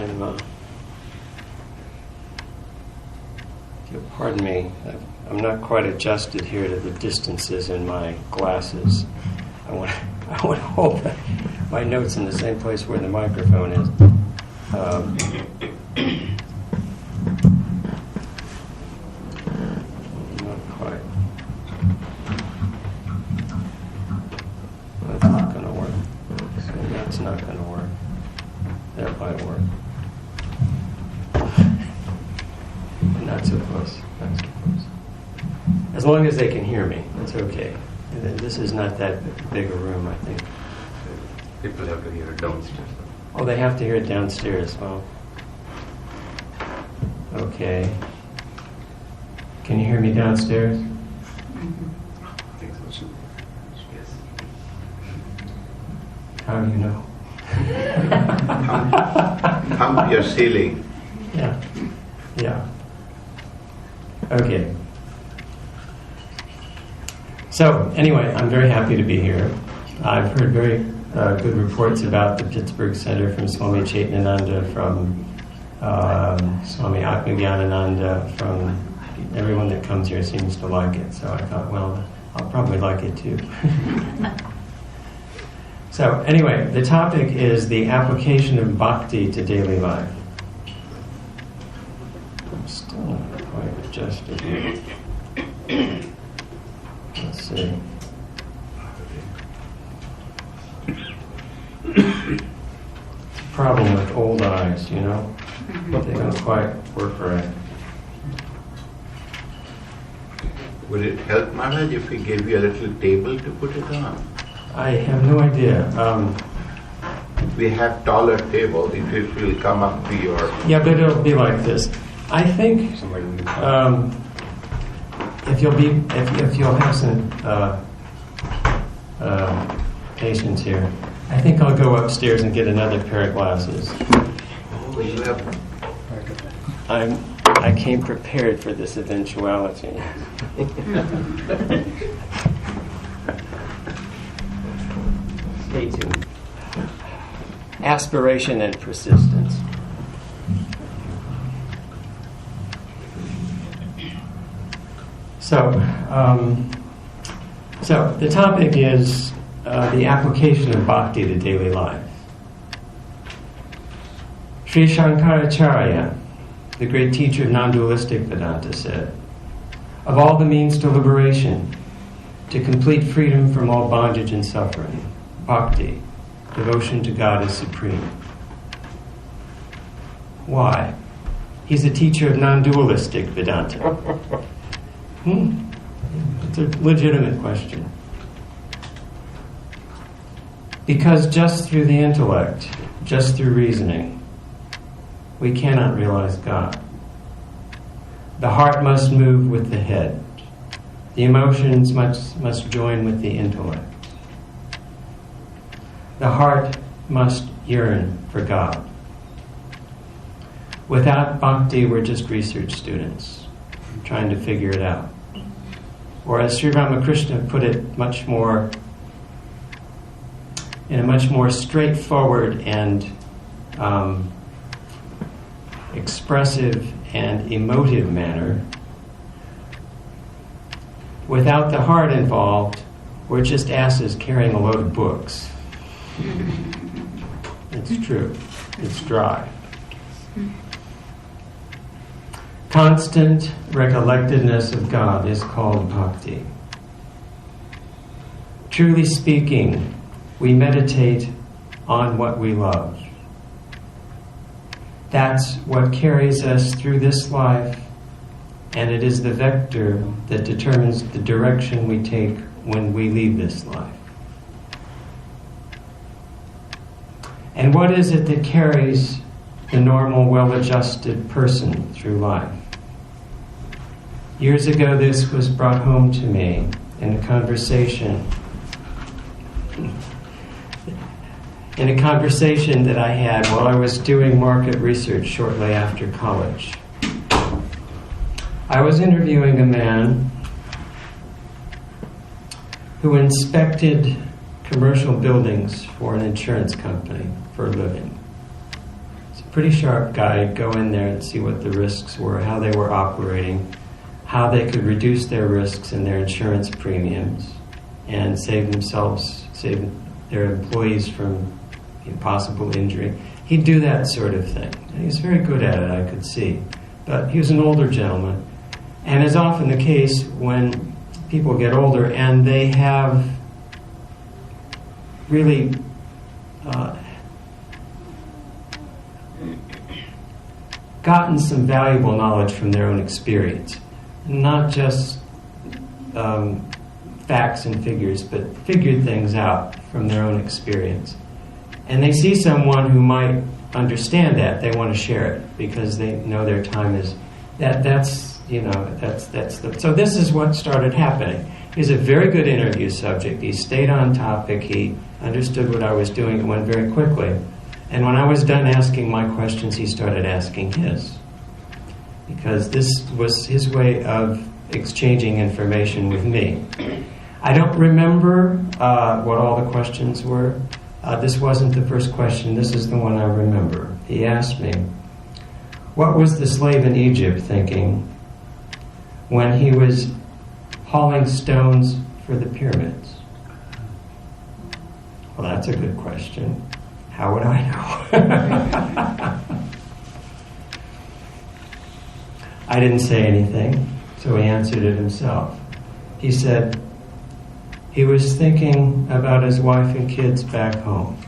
if you'll pardon me, I'm not quite adjusted here to the distances in my glasses. I want to hold my notes in the same place where the microphone is. Not quite. That's not going to work. So that's not going to work. That might work. Not so close. Not so close. As long as they can hear me, that's okay. And then this is not that big a room, I think. People have to hear it downstairs. Oh, they have to hear it downstairs. Well, okay. Can you hear me downstairs? I think so. Yes. How do you know? Thump your ceiling. Yeah. Yeah. Okay. So, anyway, I'm very happy to be here. I've heard very good reports about the Pittsburgh Center from Swami Chaitananda, from Swami Atmagyanananda, from everyone that comes here seems to like it. So I thought, well, I'll probably like it too. So, anyway, the topic is the application of Bhakti to daily life. I'm still not quite adjusted here. Let's see. It's a problem with old eyes, you know? They don't quite work right. Would it help, Maharaj, if we gave you a little table to put it on? I have no idea. We have taller table. It will come up to your... Yeah, but it'll be like this. I think if you'll have some patience here, I think I'll go upstairs and get another pair of glasses. Oh, you have... I came prepared for this eventuality. Stay tuned. Aspiration and persistence. So the topic is the application of Bhakti to daily life. Sri Shankaracharya, the great teacher of non-dualistic Vedanta, said, "Of all the means to liberation, to complete freedom from all bondage and suffering, Bhakti, devotion to God, is supreme." Why? He's a teacher of non-dualistic Vedanta. It's a legitimate question. Because just through the intellect, just through reasoning, we cannot realize God. The heart must move with the head. The emotions must join with the intellect. The heart must yearn for God. Without Bhakti, we're just research students trying to figure it out. Or as Sri Ramakrishna put it in a much more straightforward and expressive and emotive manner, without the heart involved, we're just asses carrying a load of books. It's true. It's dry. Constant recollectedness of God is called Bhakti. Truly speaking, we meditate on what we love. That's what carries us through this life, and it is the vector that determines the direction we take when we leave this life. And what is it that carries the normal, well-adjusted person through life? Years ago, this was brought home to me in a conversation that I had while I was doing market research shortly after college. I was interviewing a man who inspected commercial buildings for an insurance company for a living. He's a pretty sharp guy, go in there and see what the risks were, how they were operating, how they could reduce their risks and their insurance premiums, and save their employees from possible injury. He'd do that sort of thing. And he was very good at it, I could see. But he was an older gentleman. And as often the case, when people get older and they have really gotten some valuable knowledge from their own experience, not just facts and figures, but figured things out from their own experience. And they see someone who might understand that, they want to share it because they know their time is so this is what started happening. He's a very good interview subject. He stayed on topic. He understood what I was doing. It went very quickly. And when I was done asking my questions, he started asking his. Because this was his way of exchanging information with me. I don't remember what all the questions were. This wasn't the first question. This is the one I remember. He asked me, what was the slave in Egypt thinking when he was hauling stones for the pyramids? Well, that's a good question. How would I know? I didn't say anything, so he answered it himself. He said he was thinking about his wife and kids back home.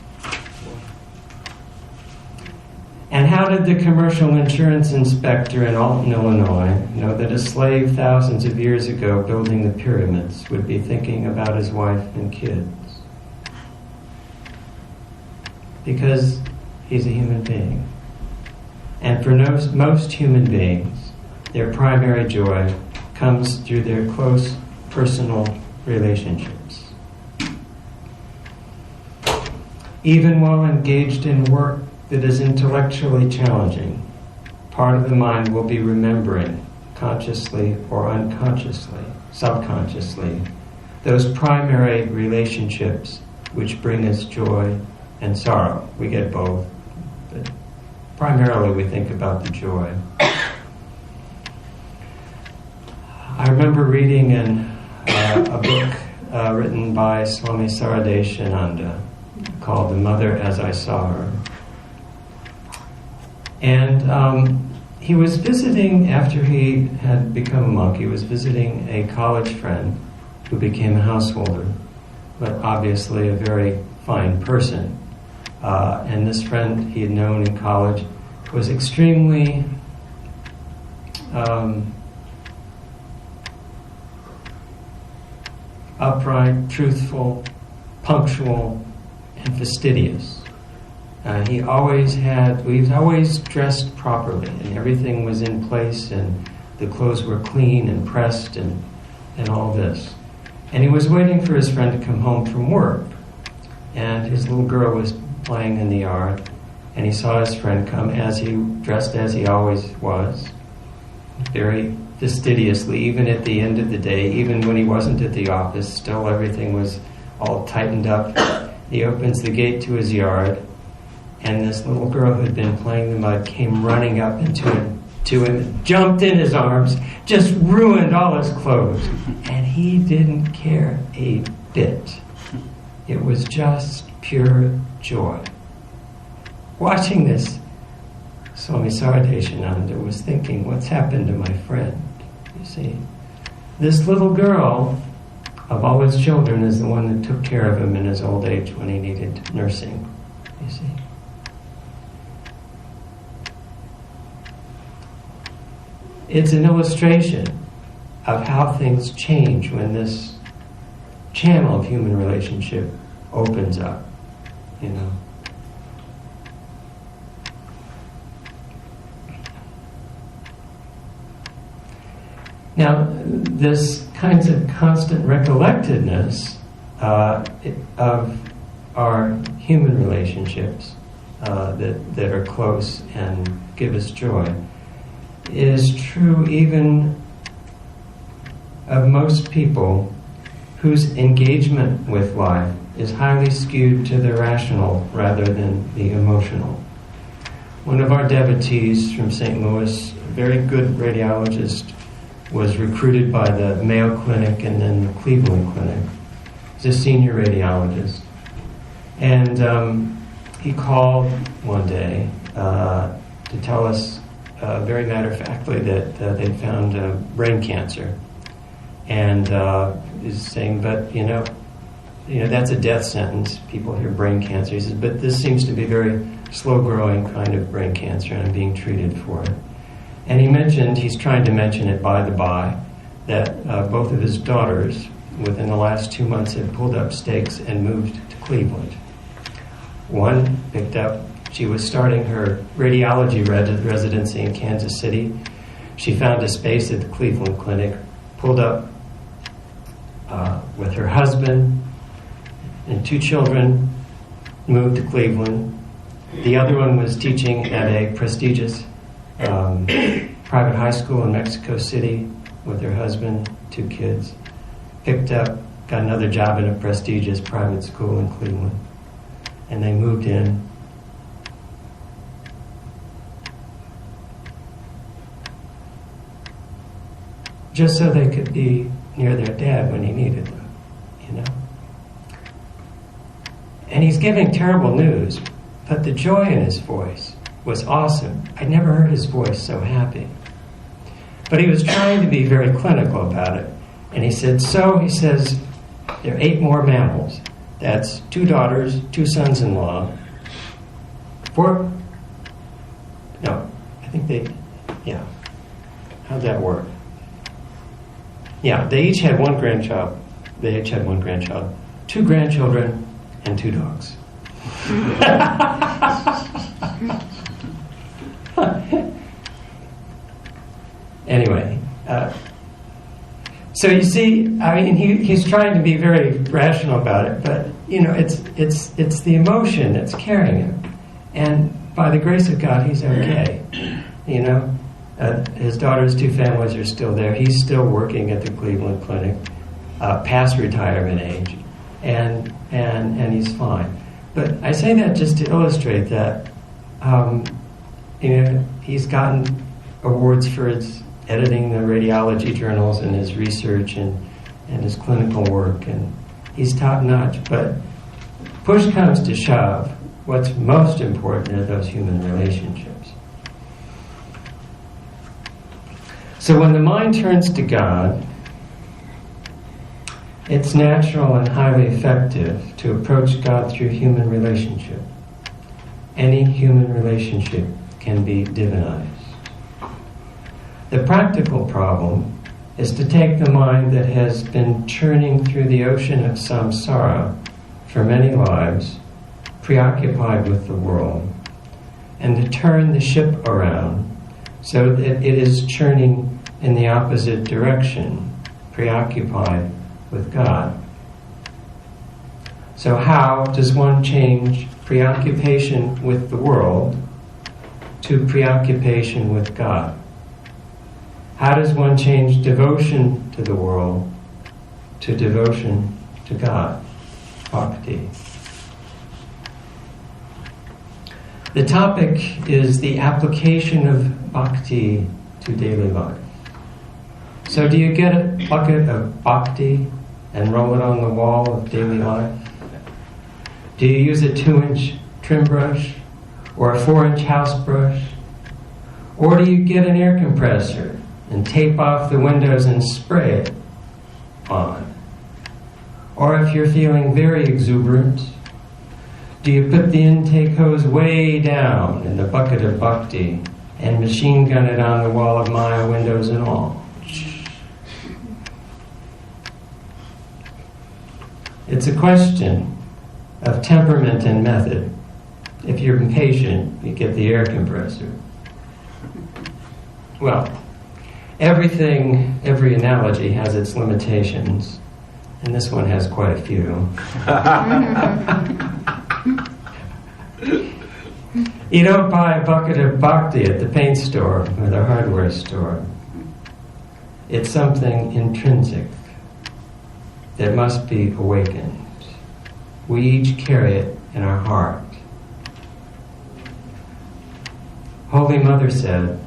And how did the commercial insurance inspector in Alton, Illinois, know that a slave thousands of years ago building the pyramids would be thinking about his wife and kids? Because he's a human being. And for most human beings, their primary joy comes through their close personal relationships. Even while engaged in work that is intellectually challenging, part of the mind will be remembering, consciously or unconsciously, subconsciously, those primary relationships which bring us joy and sorrow. We get both, but primarily we think about the joy. I remember reading in a book written by Swami Saradeshananda called The Mother as I Saw Her. And he was visiting, after he had become a monk, he was visiting a college friend who became a householder, but obviously a very fine person. And this friend he had known in college was extremely upright, truthful, punctual, and fastidious. He was always dressed properly, and everything was in place, and the clothes were clean and pressed, and all this. And he was waiting for his friend to come home from work, and his little girl was playing in the yard, and he saw his friend come dressed as he always was, very fastidiously, even at the end of the day, even when he wasn't at the office, still everything was all tightened up. He opens the gate to his yard, and this little girl who had been playing in the mud came running up to him, jumped in his arms, just ruined all his clothes. And he didn't care a bit. It was just pure joy. Watching this, Swami Saradeshananda was thinking, what's happened to my friend? You see, this little girl of all his children is the one that took care of him in his old age when he needed nursing. You see. It's an illustration of how things change when this channel of human relationship opens up, you know. Now, this kinds of constant recollectedness of our human relationships that are close and give us joy is true even of most people whose engagement with life is highly skewed to the rational rather than the emotional. one of our devotees from St. Louis, a very good radiologist, was recruited by the Mayo Clinic and then the Cleveland Clinic. He's a senior radiologist. And he called one day to tell us very matter-of-factly that they'd found brain cancer. And he's saying, but you know, that's a death sentence. People hear brain cancer. He says, but this seems to be very slow-growing kind of brain cancer, and I'm being treated for it. And he mentioned, he's trying to mention it by the by, that both of his daughters, within the last 2 months, had pulled up stakes and moved to Cleveland. One picked up, she was starting her radiology residency in Kansas City. She found a space at the Cleveland Clinic, pulled up with her husband and 2 children, moved to Cleveland. The other one was teaching at a prestigious private high school in Mexico City with her husband, 2 kids. Picked up, got another job in a prestigious private school in Cleveland. And they moved in. Just so they could be near their dad when he needed them, you know. And he's giving terrible news, but the joy in his voice was awesome. I'd never heard his voice so happy. But he was trying to be very clinical about it. And he said, he says, there are 8 more mammals. That's 2 daughters, 2 sons-in-law, 4, no, I think how'd that work? Yeah, they each had 1 grandchild. 2 grandchildren and 2 dogs. Anyway, so you see, I mean, he's trying to be very rational about it, but you know, it's the emotion that's carrying him, and by the grace of God, he's okay. You know, his daughter's 2 families are still there. He's still working at the Cleveland Clinic, past retirement age, and he's fine. But I say that just to illustrate that, you know, he's gotten awards for his editing the radiology journals and his research and his clinical work, and he's top-notch. But push comes to shove, what's most important are those human relationships. So when the mind turns to God, it's natural and highly effective to approach God through human relationship. Any human relationship can be divinized. The practical problem is to take the mind that has been churning through the ocean of samsara for many lives, preoccupied with the world, and to turn the ship around so that it is churning in the opposite direction, preoccupied with God. So how does one change preoccupation with the world to preoccupation with God? How does one change devotion to the world to devotion to God? Bhakti. The topic is the application of bhakti to daily life. So do you get a bucket of bhakti and roll it on the wall of daily life? Do you use a 2-inch trim brush or a 4-inch house brush? Or do you get an air compressor and tape off the windows and spray it on? Or if you're feeling very exuberant, do you put the intake hose way down in the bucket of bhakti and machine gun it on the wall of Maya, windows and all? It's a question of temperament and method. If you're impatient, you get the air compressor. Well, every analogy has its limitations, and this one has quite a few. You don't buy a bucket of bhakti at the paint store or the hardware store. It's something intrinsic that must be awakened. We each carry it in our heart. Holy Mother said,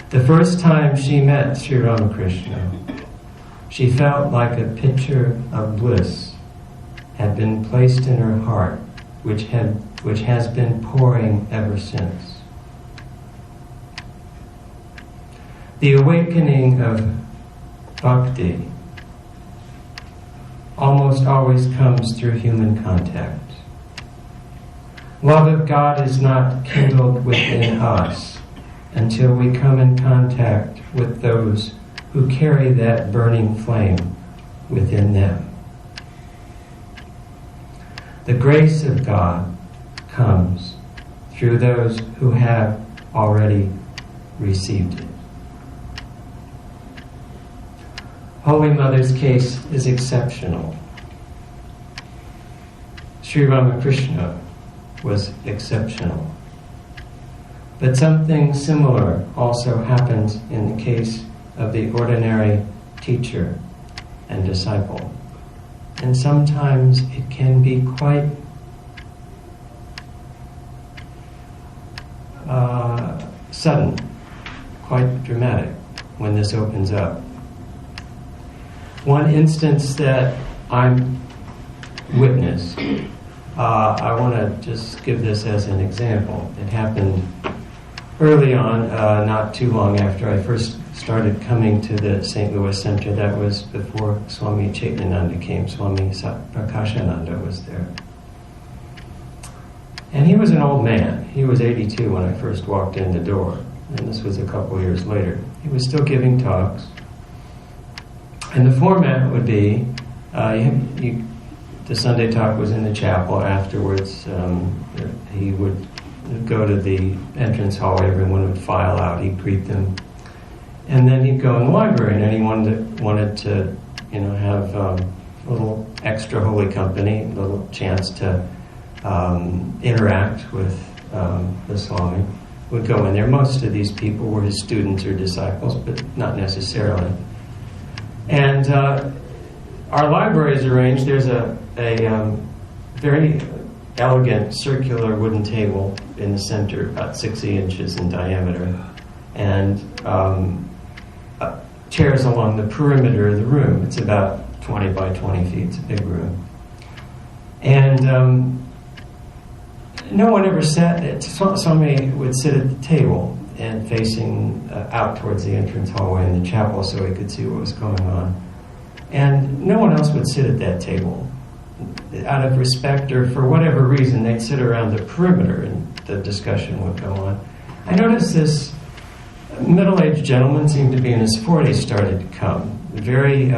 the first time she met Sri Ramakrishna, she felt like a pitcher of bliss had been placed in her heart, which has been pouring ever since. The awakening of Bhakti almost always comes through human contact. Love of God is not kindled within us until we come in contact with those who carry that burning flame within them. The grace of God comes through those who have already received it. Holy Mother's case is exceptional. Sri Ramakrishna was exceptional. But something similar also happens in the case of the ordinary teacher and disciple. And sometimes it can be quite sudden, quite dramatic when this opens up. One instance that I'm witness, I want to just give this as an example. It happened early on, not too long after I first started coming to the St. Louis Center. That was before Swami Chaitananda came. Swami Prakashananda was there. And he was an old man. He was 82 when I first walked in the door. And this was a couple years later. He was still giving talks. And the format would be, the Sunday talk was in the chapel. Afterwards, he would go to the entrance hallway. Everyone would file out. He'd greet them. And then he'd go in the library, and anyone wanted to, have a little extra holy company, a little chance to interact with the Swami, would go in there. Most of these people were his students or disciples, but not necessarily. And our library is arranged. There's a very elegant circular wooden table in the center, about 60 inches in diameter, and chairs along the perimeter of the room. It's about 20 by 20 feet. It's a big room. And no one ever sat. Somebody would sit at the table and facing out towards the entrance hallway in the chapel so he could see what was going on. And no one else would sit at that table. Out of respect or for whatever reason, they'd sit around the perimeter and the discussion would go on. I noticed this middle-aged gentleman, seemed to be in his 40s, started to come. Very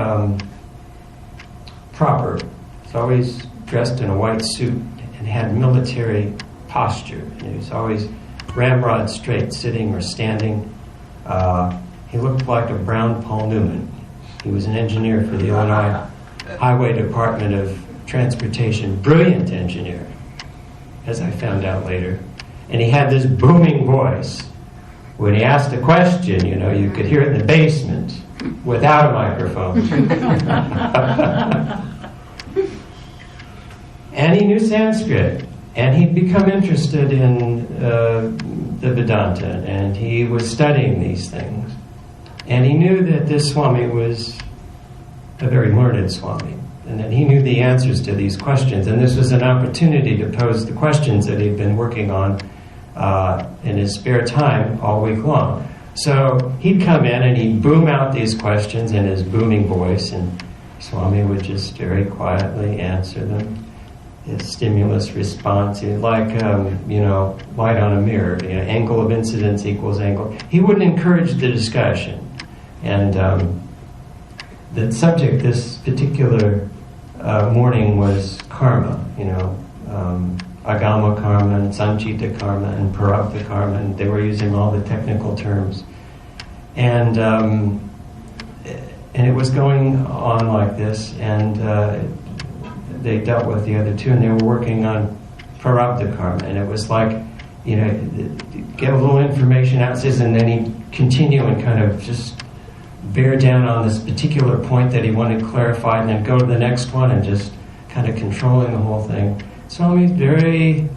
proper. He's always dressed in a white suit and had military posture. He was always ramrod straight, sitting or standing. He looked like a brown Paul Newman. He was an engineer for the Illinois Highway Department of Transportation. Brilliant engineer, as I found out later. And he had this booming voice. When he asked a question, you could hear it in the basement without a microphone. And he knew Sanskrit. And he'd become interested in the Vedanta, and he was studying these things. And he knew that this Swami was a very learned Swami, and that he knew the answers to these questions. And this was an opportunity to pose the questions that he'd been working on in his spare time all week long. So he'd come in and he'd boom out these questions in his booming voice, and Swami would just very quietly answer them. His stimulus response, like light on a mirror. Angle of incidence equals angle. He wouldn't encourage the discussion, and the subject this particular morning was karma. Agama karma and sanchita karma and parabdha karma, and they were using all the technical terms, and it was going on like this, and they dealt with the other two, and they were working on parabdha karma, and it was like, get a little information out, and then he'd continue and kind of just bear down on this particular point that he wanted clarified, and then go to the next one, and just kind of controlling the whole thing. Swami's very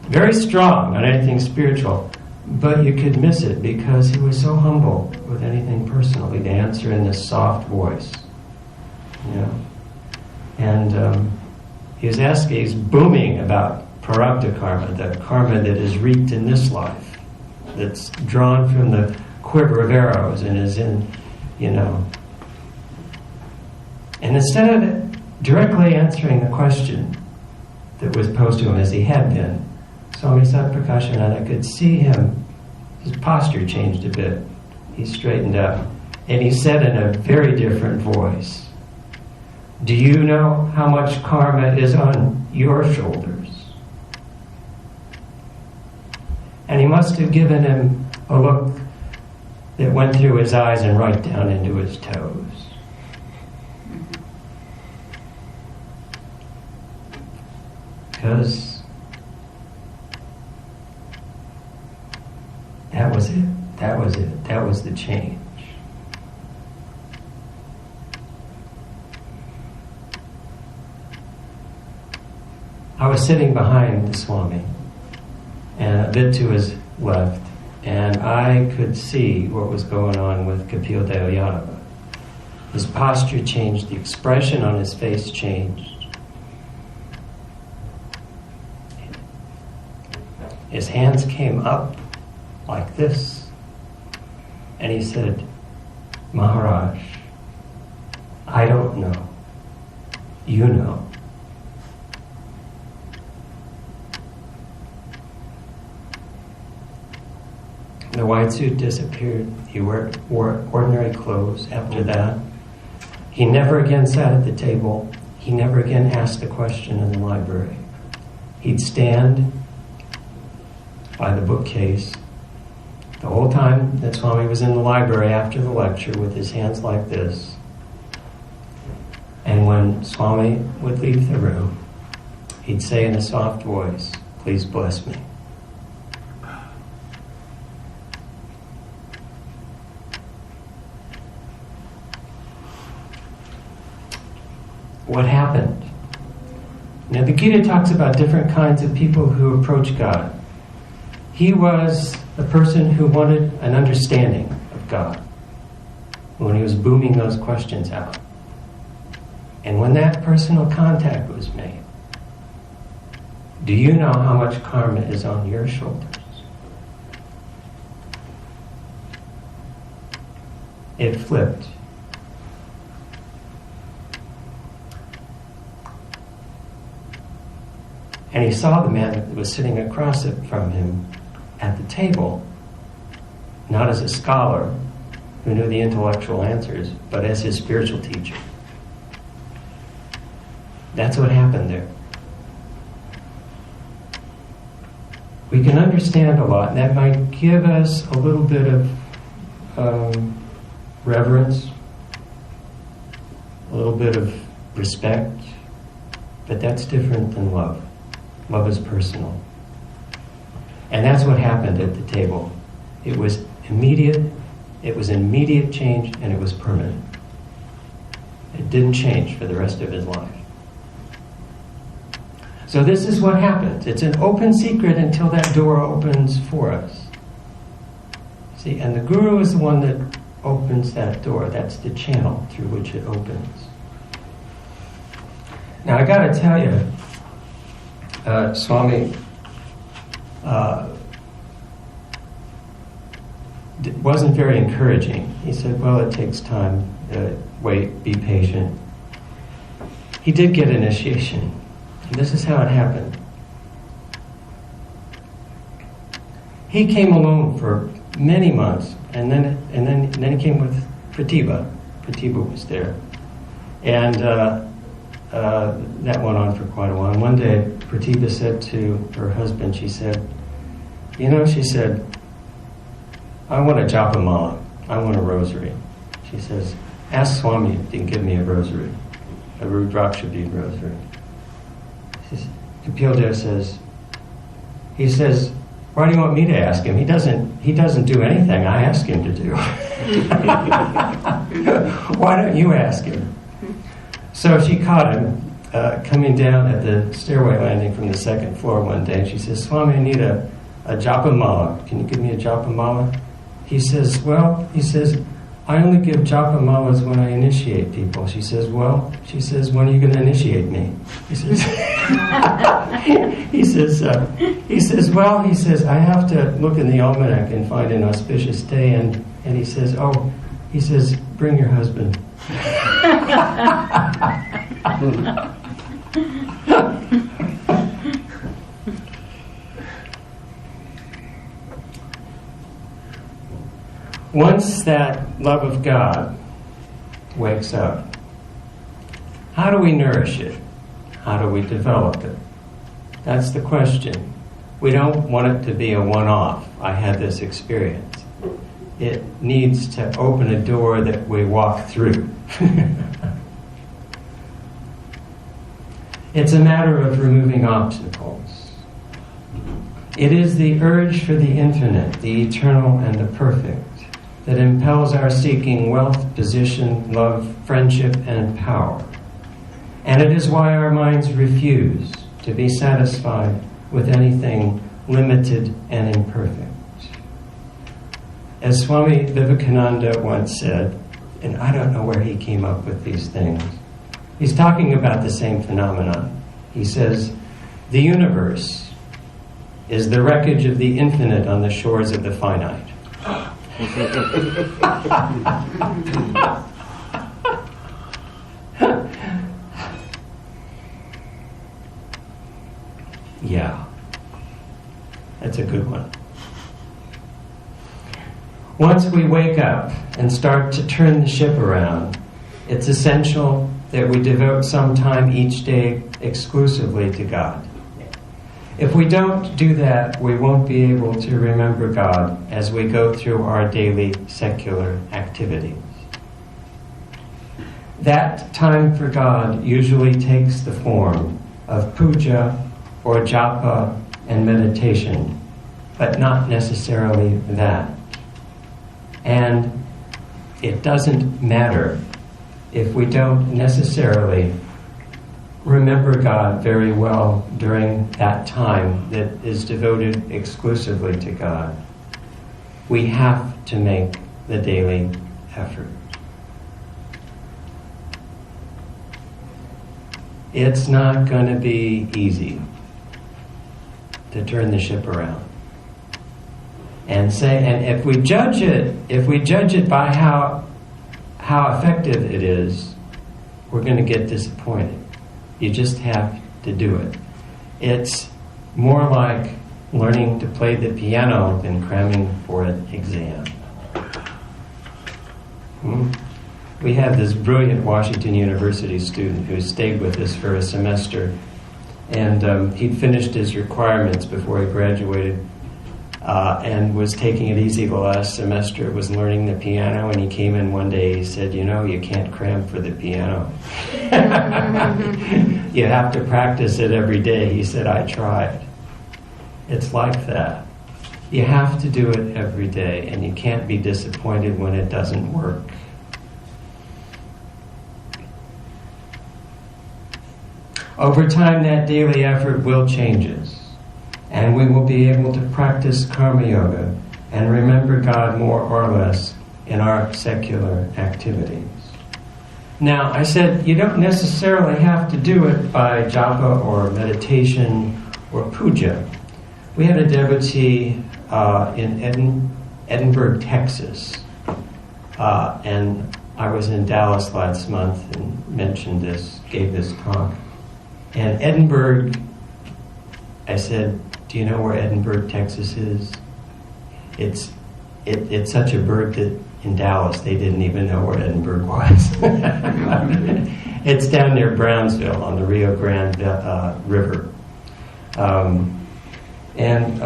very strong on anything spiritual, but you could miss it because he was so humble with anything personal. He'd answer in this soft voice, you know. And he was asking, he's booming about prarabdha karma, the karma that is wreaked in this life, that's drawn from the quiver of arrows and is in, you know. And instead of directly answering the question that was posed to him as he had been, Swami Satprakashananda could see him, his posture changed a bit. He straightened up. And he said in a very different voice, "Do you know how much karma is on your shoulders?" And he must have given him a look that went through his eyes and right down into his toes. Because that was it. That was the change. I was sitting behind the Swami, and a bit to his left, and I could see what was going on with Kapil Deo Yadava. His posture changed, the expression on his face changed. His hands came up like this, and he said, "Maharaj, I don't know. You know." The white suit disappeared. He wore ordinary clothes after that. He never again sat at the table. He never again asked a question in the library. He'd stand by the bookcase the whole time that Swami was in the library after the lecture with his hands like this. And when Swami would leave the room, he'd say in a soft voice, "Please bless me." What happened? Now the Gita talks about different kinds of people who approach God. He was a person who wanted an understanding of God when he was booming those questions out. And when that personal contact was made, do you know how much karma is on your shoulders? It flipped. And he saw the man that was sitting across it from him at the table, not as a scholar who knew the intellectual answers, but as his spiritual teacher. That's what happened there. We can understand a lot, and that might give us a little bit of reverence, a little bit of respect, but that's different than love. Love is personal. And that's what happened at the table. It was immediate, it was an immediate change, and it was permanent. It didn't change for the rest of his life. So this is what happens. It's an open secret until that door opens for us. See, and the Guru is the one that opens that door. That's the channel through which it opens. Now I gotta tell you, Swami wasn't very encouraging. He said, well, it takes time, wait, be patient. He did get initiation, and this is how it happened. He came alone for many months, and then he came with Pratibha. Pratibha was there. And that went on for quite a while. And one day, Pratibha said to her husband, she said, she said, I want a japamala. I want a rosary. She says, ask Swami if he can give me a rosary, a Rudraksha bead rosary. Kapil Dev says, why do you want me to ask him? He doesn't do anything I ask him to do. Why don't you ask him? So she caught him, coming down at the stairway landing from the second floor one day, and she says, Swami, I need a japa mala. Can you give me a japa mala? He says, I only give japa malas when I initiate people. She says, when are you going to initiate me? He says, he says, I have to look in the almanac and find an auspicious day, and he says, bring your husband. Once that love of God wakes up, how do we nourish it? How do we develop it? That's the question. We don't want it to be a one-off. I had this experience. It needs to open a door that we walk through. It's a matter of removing obstacles. It is the urge for the infinite, the eternal, and the perfect that impels our seeking wealth, position, love, friendship, and power. And it is why our minds refuse to be satisfied with anything limited and imperfect. As Swami Vivekananda once said, and I don't know where he came up with these things, he's talking about the same phenomenon. He says, the universe is the wreckage of the infinite on the shores of the finite. Yeah, that's a good one. Once we wake up and start to turn the ship around, it's essential that we devote some time each day exclusively to God. If we don't do that, we won't be able to remember God as we go through our daily secular activities. That time for God usually takes the form of puja or japa and meditation, but not necessarily that. And it doesn't matter if we don't necessarily remember God very well during that time that is devoted exclusively to God. We have to make the daily effort. It's not going to be easy to turn the ship around. And if we judge it by how effective it is, we're going to get disappointed. You just have to do it. It's more like learning to play the piano than cramming for an exam. We had this brilliant Washington University student who stayed with us for a semester, and he'd finished his requirements before he graduated, and was taking it easy the last semester, was learning the piano, and he came in one day, he said, you can't cram for the piano. You have to practice it every day. He said, I tried. It's like that. You have to do it every day, and you can't be disappointed when it doesn't work. Over time, that daily effort will change us, and we will be able to practice karma yoga and remember God more or less in our secular activities. Now, I said you don't necessarily have to do it by japa or meditation or puja. We had a devotee in Edinburgh, Texas, and I was in Dallas last month and mentioned this, gave this talk. And Edinburgh, I said, do you know where Edinburgh, Texas is? It's such a bird that in Dallas they didn't even know where Edinburgh was. It's down near Brownsville on the Rio Grande River. And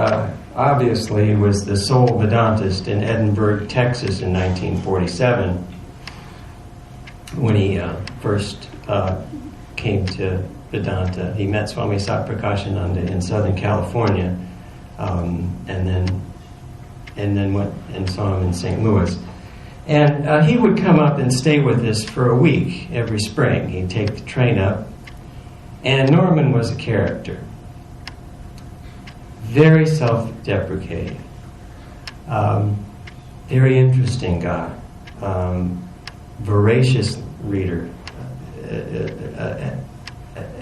obviously he was the sole Vedantist in Edinburgh, Texas in 1947 when he first came to Vedanta. He met Swami Satprakashananda in Southern California, and then went and saw him in St. Louis. And he would come up and stay with us for a week every spring. He'd take the train up, And Norman was a character. Very self-deprecating. Very interesting guy. Voracious reader.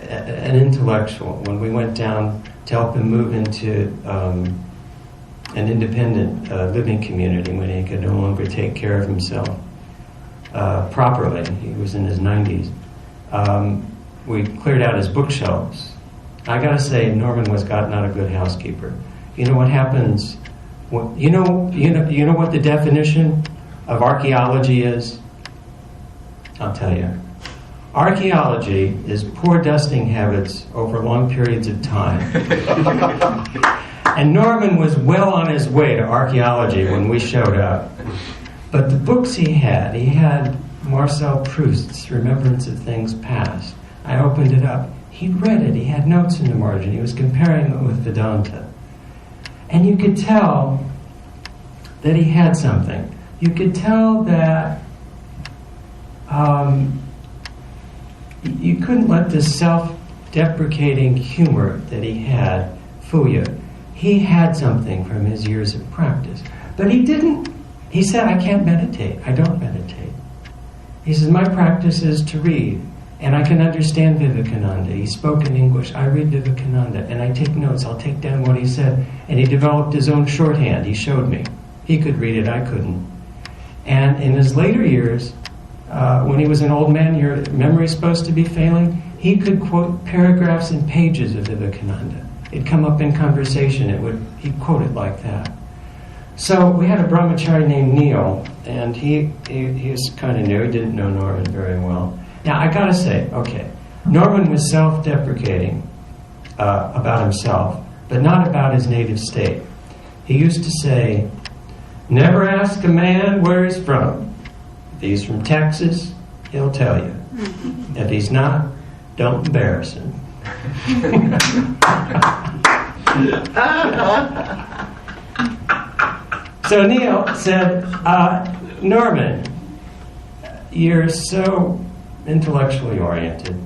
An intellectual. When we went down to help him move into an independent living community when he could no longer take care of himself properly, he was in his 90s, we cleared out his bookshelves. I gotta say, Norman was not a good housekeeper. You know what happens? You know what the definition of archaeology is? I'll tell you. Archaeology is poor dusting habits over long periods of time. And Norman was well on his way to archaeology when we showed up. But the books he had Marcel Proust's Remembrance of Things Past. I opened it up. He'd read it. He had notes in the margin. He was comparing it with Vedanta. And you could tell that he had something. You could tell that you couldn't let this self-deprecating humor that he had fool you. He had something from his years of practice. But he didn't. He said, I can't meditate. I don't meditate. He says, my practice is to read. And I can understand Vivekananda. He spoke in English. I read Vivekananda. And I take notes. I'll take down what he said. And he developed his own shorthand. He showed me. He could read it. I couldn't. And in his later years, when he was an old man, your memory's supposed to be failing, he could quote paragraphs and pages of Vivekananda. It'd come up in conversation. He'd quote it like that. So we had a brahmachari named Neil, and he was kind of new. He didn't know Norman very well. Now, I gotta say, okay, Norman was self-deprecating about himself, but not about his native state. He used to say, never ask a man where he's from. If he's from Texas, he'll tell you. If he's not, don't embarrass him. So Neil said, Norman, you're so intellectually oriented,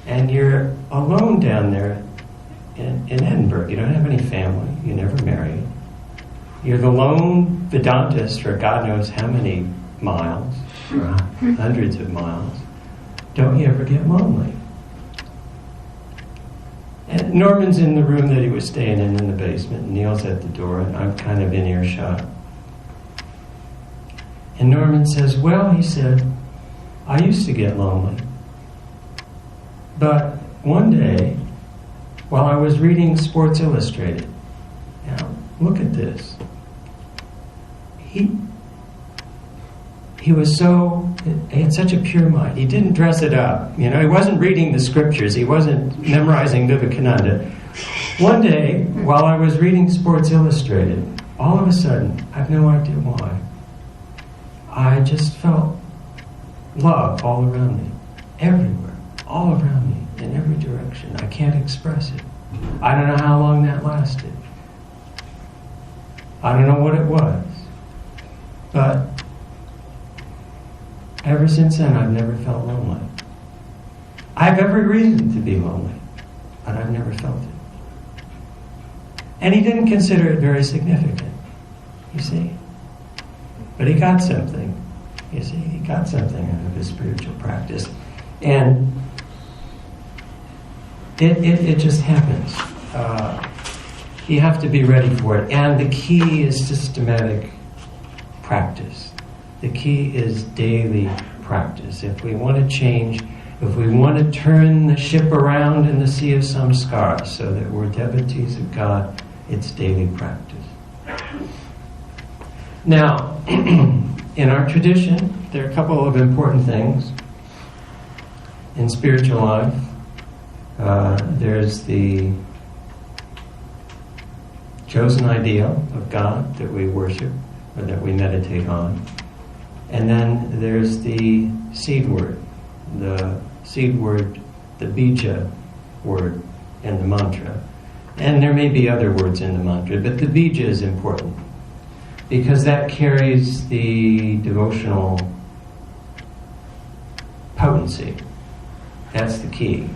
and you're alone down there in Edinburgh. You don't have any family. You never married. You're the lone Vedantist for God knows how many miles, or hundreds of miles. Don't you ever get lonely? And Norman's in the room that he was staying in the basement. Neil's at the door, and I'm kind of in earshot. And Norman says, well, he said, I used to get lonely. But one day, while I was reading Sports Illustrated, now look at this. He had such a pure mind. He didn't dress it up. You know, he wasn't reading the scriptures. He wasn't memorizing Vivekananda. One day, while I was reading Sports Illustrated, all of a sudden, I have no idea why, I just felt love all around me, everywhere, all around me, in every direction. I can't express it. I don't know how long that lasted. I don't know what it was. But ever since then, I've never felt lonely. I have every reason to be lonely, but I've never felt it. And he didn't consider it very significant, you see. But he got something, you see. He got something out of his spiritual practice. And it just happens. You have to be ready for it. And the key is systematic practice. The key is daily practice. If we want to change, if we want to turn the ship around in the sea of samskara so that we're devotees of God, it's daily practice. Now, in our tradition, there are a couple of important things in spiritual life. There's the chosen ideal of God that we worship or that we meditate on. And then there's the seed word, the bija word in the mantra. And there may be other words in the mantra, but the bija is important because that carries the devotional potency. That's the key.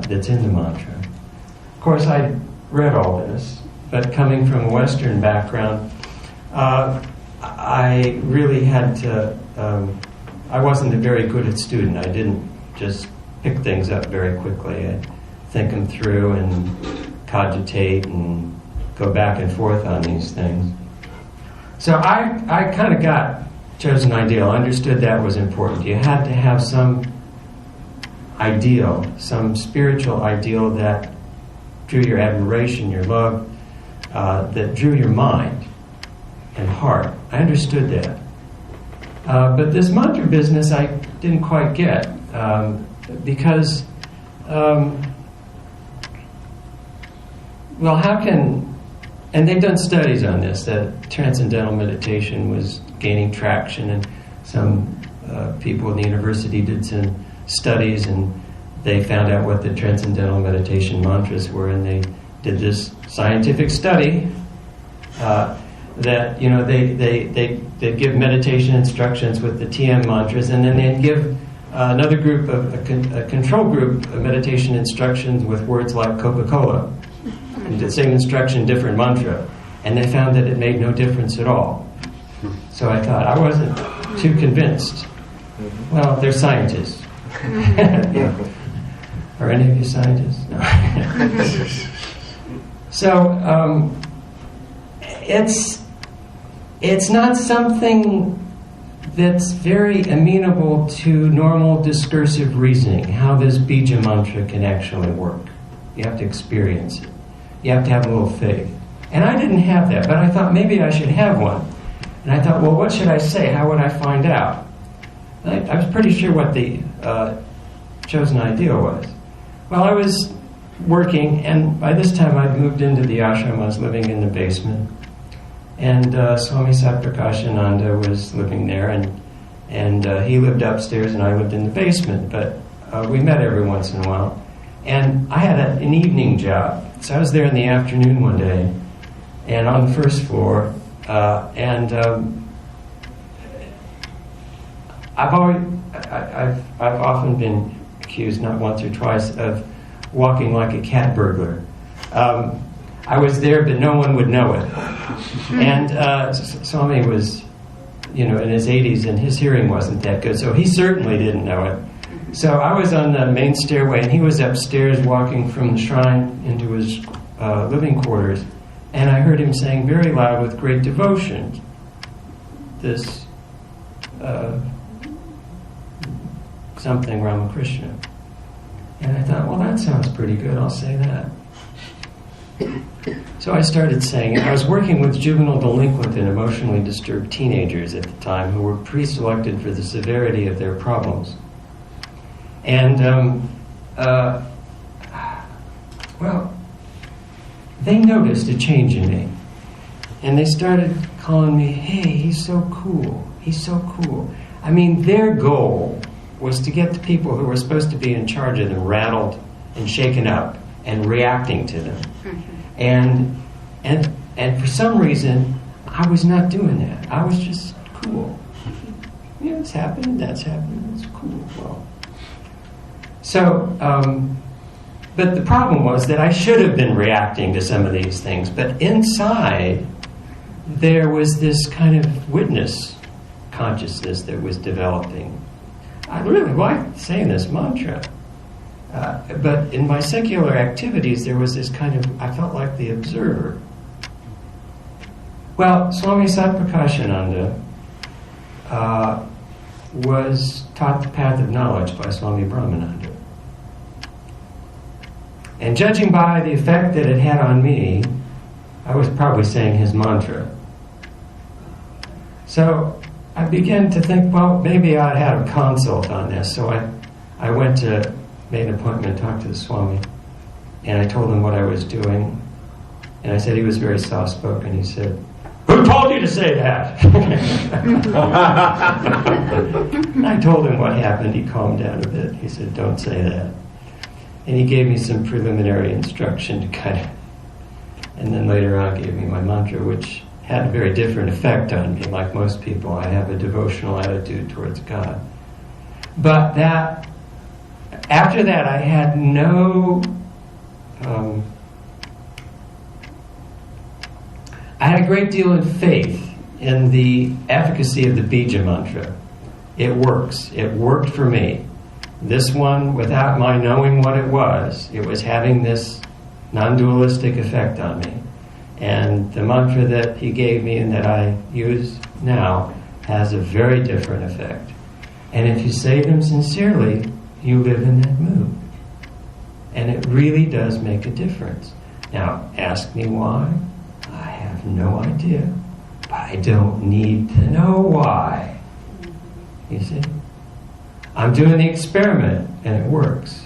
that's in the mantra. Of course, I read all this, but coming from a Western background, I really had to, I wasn't a very good student. I didn't just pick things up very quickly. I'd think them through and cogitate and go back and forth on these things. So I kind of got chosen ideal, understood that was important. You had to have some ideal, some spiritual ideal that drew your admiration, your love, that drew your mind and heart. I understood that. But this mantra business I didn't quite get because, well, how can... And they've done studies on this, that transcendental meditation was gaining traction, and some people in the university did some studies, and they found out what the transcendental meditation mantras were, and they did this scientific study that, you know, they give meditation instructions with the TM mantras, and then they'd give another group, a control group, of meditation instructions with words like Coca-Cola. The same instruction, different mantra, and they found that it made no difference at all. So I thought, I wasn't too convinced. Well, they're scientists. Are any of you scientists? No. So it's not something that's very amenable to normal discursive reasoning, how this bija mantra can actually work. You have to experience it. You have to have a little faith. And I didn't have that, but I thought maybe I should have one. And I thought, well, what should I say? How would I find out? I was pretty sure what the chosen ideal was. Well, I was working, and by this time I'd moved into the Ashrama. I was living in the basement. And Swami Satprakashananda was living there, and he lived upstairs and I lived in the basement. But we met every once in a while. And I had an evening job. So I was there in the afternoon one day, and on the first floor, and I've often been accused, not once or twice, of walking like a cat burglar. I was there, but no one would know it. And Swami was, you know, in his 80s, and his hearing wasn't that good, so he certainly didn't know it. So I was on the main stairway, and he was upstairs walking from the shrine into his living quarters, and I heard him saying very loud with great devotion this something Ramakrishna. And I thought, well, that sounds pretty good, I'll say that. So I started saying it. I was working with juvenile delinquent and emotionally disturbed teenagers at the time who were pre-selected for the severity of their problems. And, well, they noticed a change in me. And they started calling me, hey, he's so cool. He's so cool. I mean, their goal was to get the people who were supposed to be in charge of them rattled and shaken up and reacting to them. And for some reason, I was not doing that. I was just cool. You know, it's happening, that's happening, it's cool. Well, so, but the problem was that I should have been reacting to some of these things, but inside there was this kind of witness consciousness that was developing. I really liked saying this mantra, but in my secular activities there was this kind of, I felt like the observer. Well, Swami Satprakashananda was taught the path of knowledge by Swami Brahmananda. And judging by the effect that it had on me, I was probably saying his mantra. So I began to think, well, maybe I'd have a consult on this. So I went to, made an appointment, talked to the Swami, and I told him what I was doing. And I said, he was very soft-spoken. He said, who told you to say that? And I told him what happened. He calmed down a bit. He said, don't say that. And he gave me some preliminary instruction to kind of, and then later on gave me my mantra, which had a very different effect on me. Like most people, I have a devotional attitude towards God. But that after that, I had I had a great deal of faith in the efficacy of the Bija mantra. It works. It worked for me. This one, without my knowing what it was having this non-dualistic effect on me. And the mantra that he gave me and that I use now has a very different effect. And if you say them sincerely, you live in that mood. And it really does make a difference. Now, ask me why. I have no idea. But I don't need to know why. You see? I'm doing the experiment, and it works.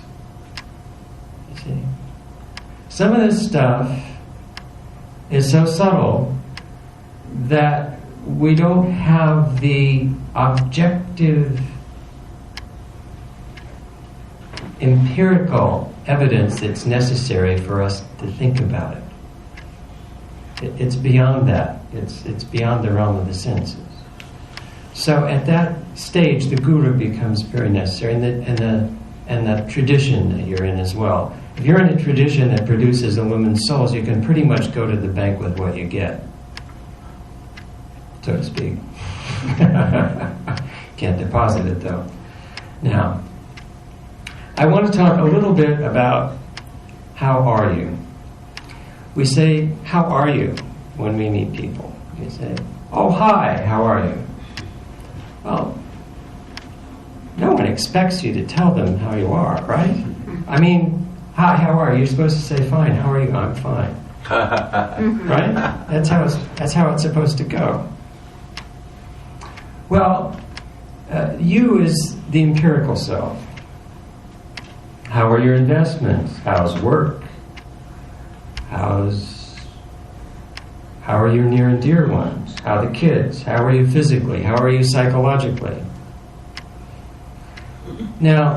You see? Some of this stuff is so subtle that we don't have the objective, empirical evidence that's necessary for us to think about it. It's beyond that. It's beyond the realm of the senses. So at that stage, the guru becomes very necessary, and the tradition that you're in as well. If you're in a tradition that produces illumined souls, you can pretty much go to the bank with what you get, so to speak. Can't deposit it though. Now, I want to talk a little bit about how are you. We say, how are you, when we meet people. We say, oh hi, how are you? Well, no one expects you to tell them how you are, right? I mean, hi, how are you? You're supposed to say, fine, how are you? I'm fine. Right? That's how it's supposed to go. Well, you is the empirical self. How are your investments? How's work? How are your near and dear ones? How are the kids? How are you physically? How are you psychologically? Now,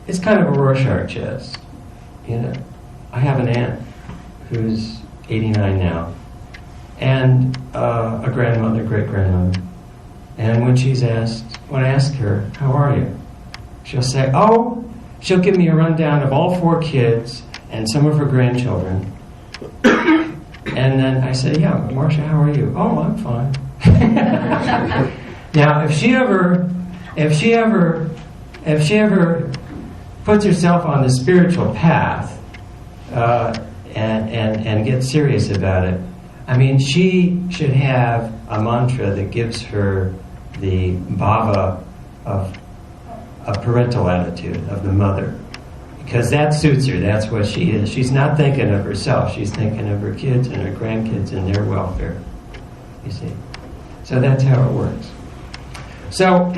it's kind of a Rorschach test. You know, I have an aunt who's 89 now, and a grandmother, great-grandmother. And when I ask her, how are you? She'll say, she'll give me a rundown of all 4 kids and some of her grandchildren. And then I say, yeah, Marcia, how are you? Oh, I'm fine. Now, if she ever puts herself on the spiritual path and gets serious about it, I mean, she should have a mantra that gives her the bhava of a parental attitude of the mother, because that suits her. That's what she is. She's not thinking of herself. She's thinking of her kids and her grandkids and their welfare. You see? So that's how it works. So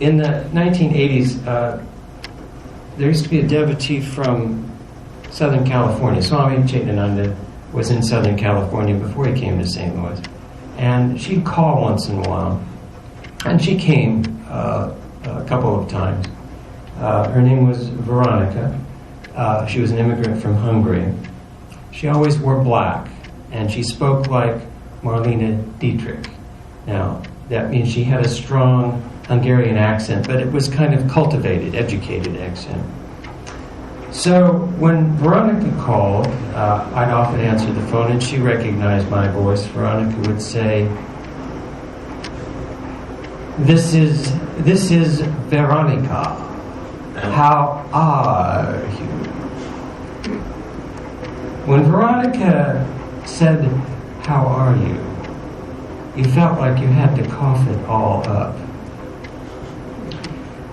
in the 1980s, there used to be a devotee from Southern California. Swami Chaitnananda was in Southern California before he came to St. Louis. And she'd call once in a while. And she came a couple of times. Her name was Veronica. She was an immigrant from Hungary. She always wore black, and she spoke like Marlene Dietrich. Now, that means she had a strong Hungarian accent, but it was kind of cultivated, educated accent. So when Veronica called, I'd often answer the phone, and she recognized my voice. Veronica would say, This is Veronica. How are you? When Veronica said, how are you? You felt like you had to cough it all up.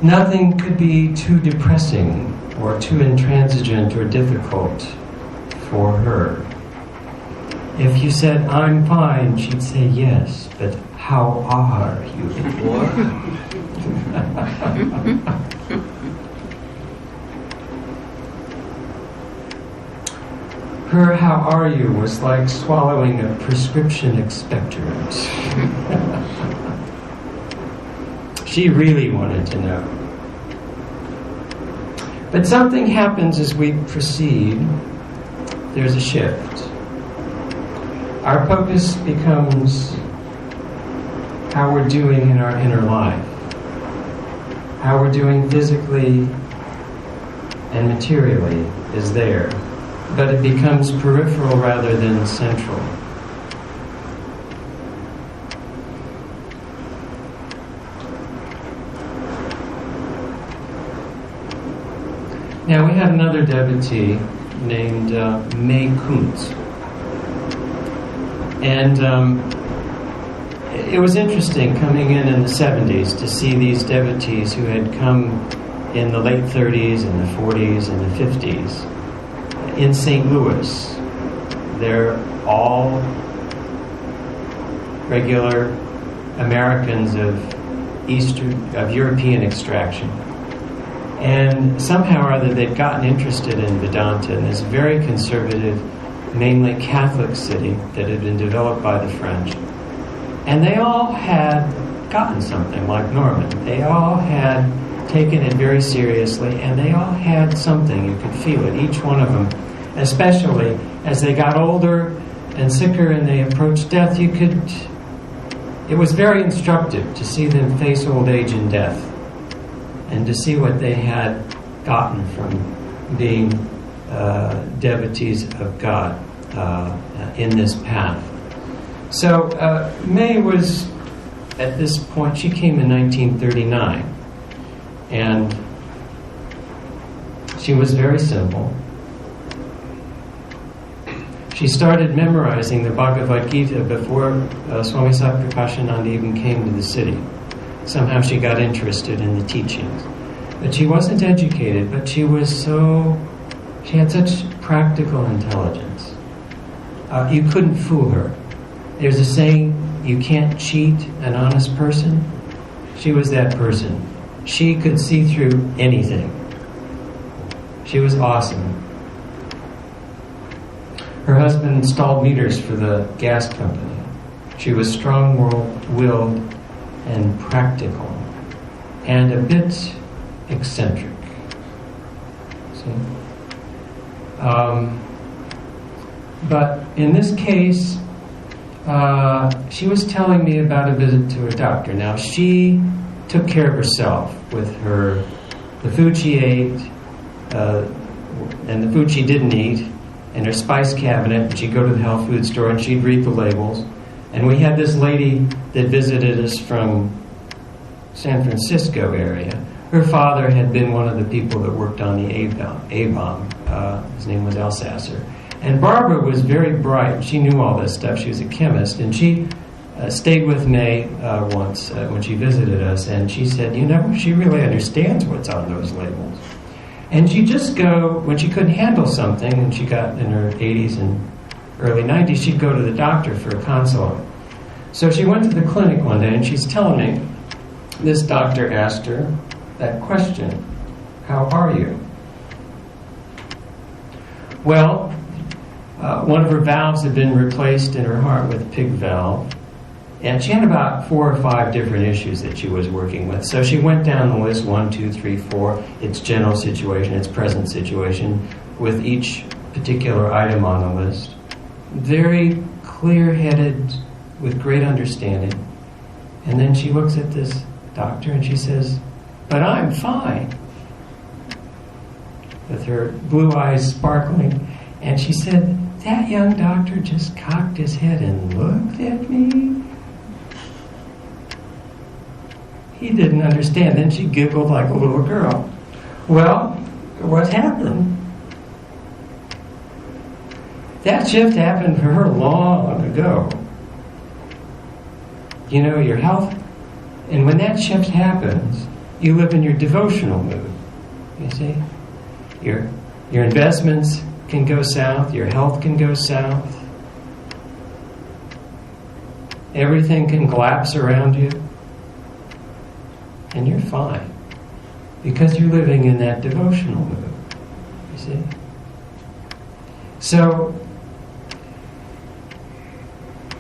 Nothing could be too depressing or too intransigent or difficult for her. If you said, I'm fine, she'd say, yes, but how are you? Her how are you was like swallowing a prescription expectorant. She really wanted to know. But something happens as we proceed. There's a shift. Our focus becomes how we're doing in our inner life. how we're doing physically and materially is there, but it becomes peripheral rather than central. Now we had another devotee named May Kuntz. And it was interesting coming in the 70s to see these devotees who had come in the late 30s and the 40s and the 50s in St. Louis. They're all regular Americans of European extraction. And somehow or other they'd gotten interested in Vedanta in this very conservative, mainly Catholic city that had been developed by the French. And they all had gotten something like Norman. They all had taken it very seriously, and they all had something. You could feel it, each one of them. Especially as they got older and sicker and they approached death, it was very instructive to see them face old age and death, and to see what they had gotten from being devotees of God in this path. So May was, at this point, she came in 1939, and she was very simple. She started memorizing the Bhagavad Gita before Swami Satprakashananda even came to the city. Somehow she got interested in the teachings. But she wasn't educated, but she had such practical intelligence. You couldn't fool her. There's a saying, you can't cheat an honest person. She was that person. She could see through anything. She was awesome. Her husband installed meters for the gas company. She was strong-willed and practical, and a bit eccentric. See? But in this case, she was telling me about a visit to her doctor. Now, she took care of herself with the food she ate, and the food she didn't eat, and her spice cabinet. And she'd go to the health food store and she'd read the labels. And we had this lady that visited us from San Francisco area. Her father had been one of the people that worked on the A-bomb. His name was Elsasser. And Barbara was very bright. She knew all this stuff. She was a chemist. And she stayed with May once when she visited us. And she said, she really understands what's on those labels. And she'd just go, when she couldn't handle something, and she got in her 80s and early 90s, she'd go to the doctor for a consult. So she went to the clinic one day, and she's telling me, this doctor asked her that question, how are you? Well, one of her valves had been replaced in her heart with a pig valve, and she had about 4 or 5 different issues that she was working with. So she went down the list, 1, 2, 3, 4, its general situation, its present situation, with each particular item on the list. Very clear-headed, with great understanding. And then she looks at this doctor and she says, but I'm fine. With her blue eyes sparkling. And she said, that young doctor just cocked his head and looked at me. He didn't understand. Then she giggled like a little girl. Well, what happened? That shift happened for her long ago. Your health, and when that shift happens, you live in your devotional mood. You see? Your investments can go south, your health can go south. Everything can collapse around you. And you're fine. Because you're living in that devotional mood. You see? So,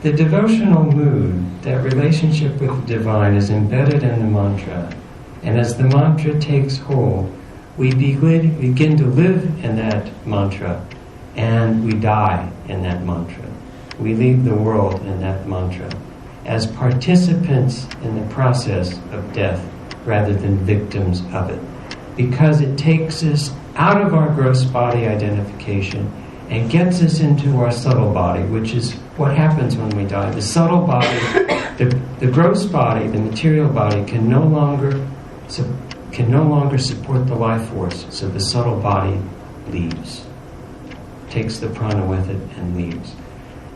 the devotional mood, that relationship with the divine, is embedded in the mantra. And as the mantra takes hold, we begin to live in that mantra, and we die in that mantra. We leave the world in that mantra as participants in the process of death rather than victims of it. Because it takes us out of our gross body identification and gets us into our subtle body, which is what happens when we die. The subtle body, the gross body, the material body can no longer support the life force, so the subtle body leaves, takes the prana with it and leaves.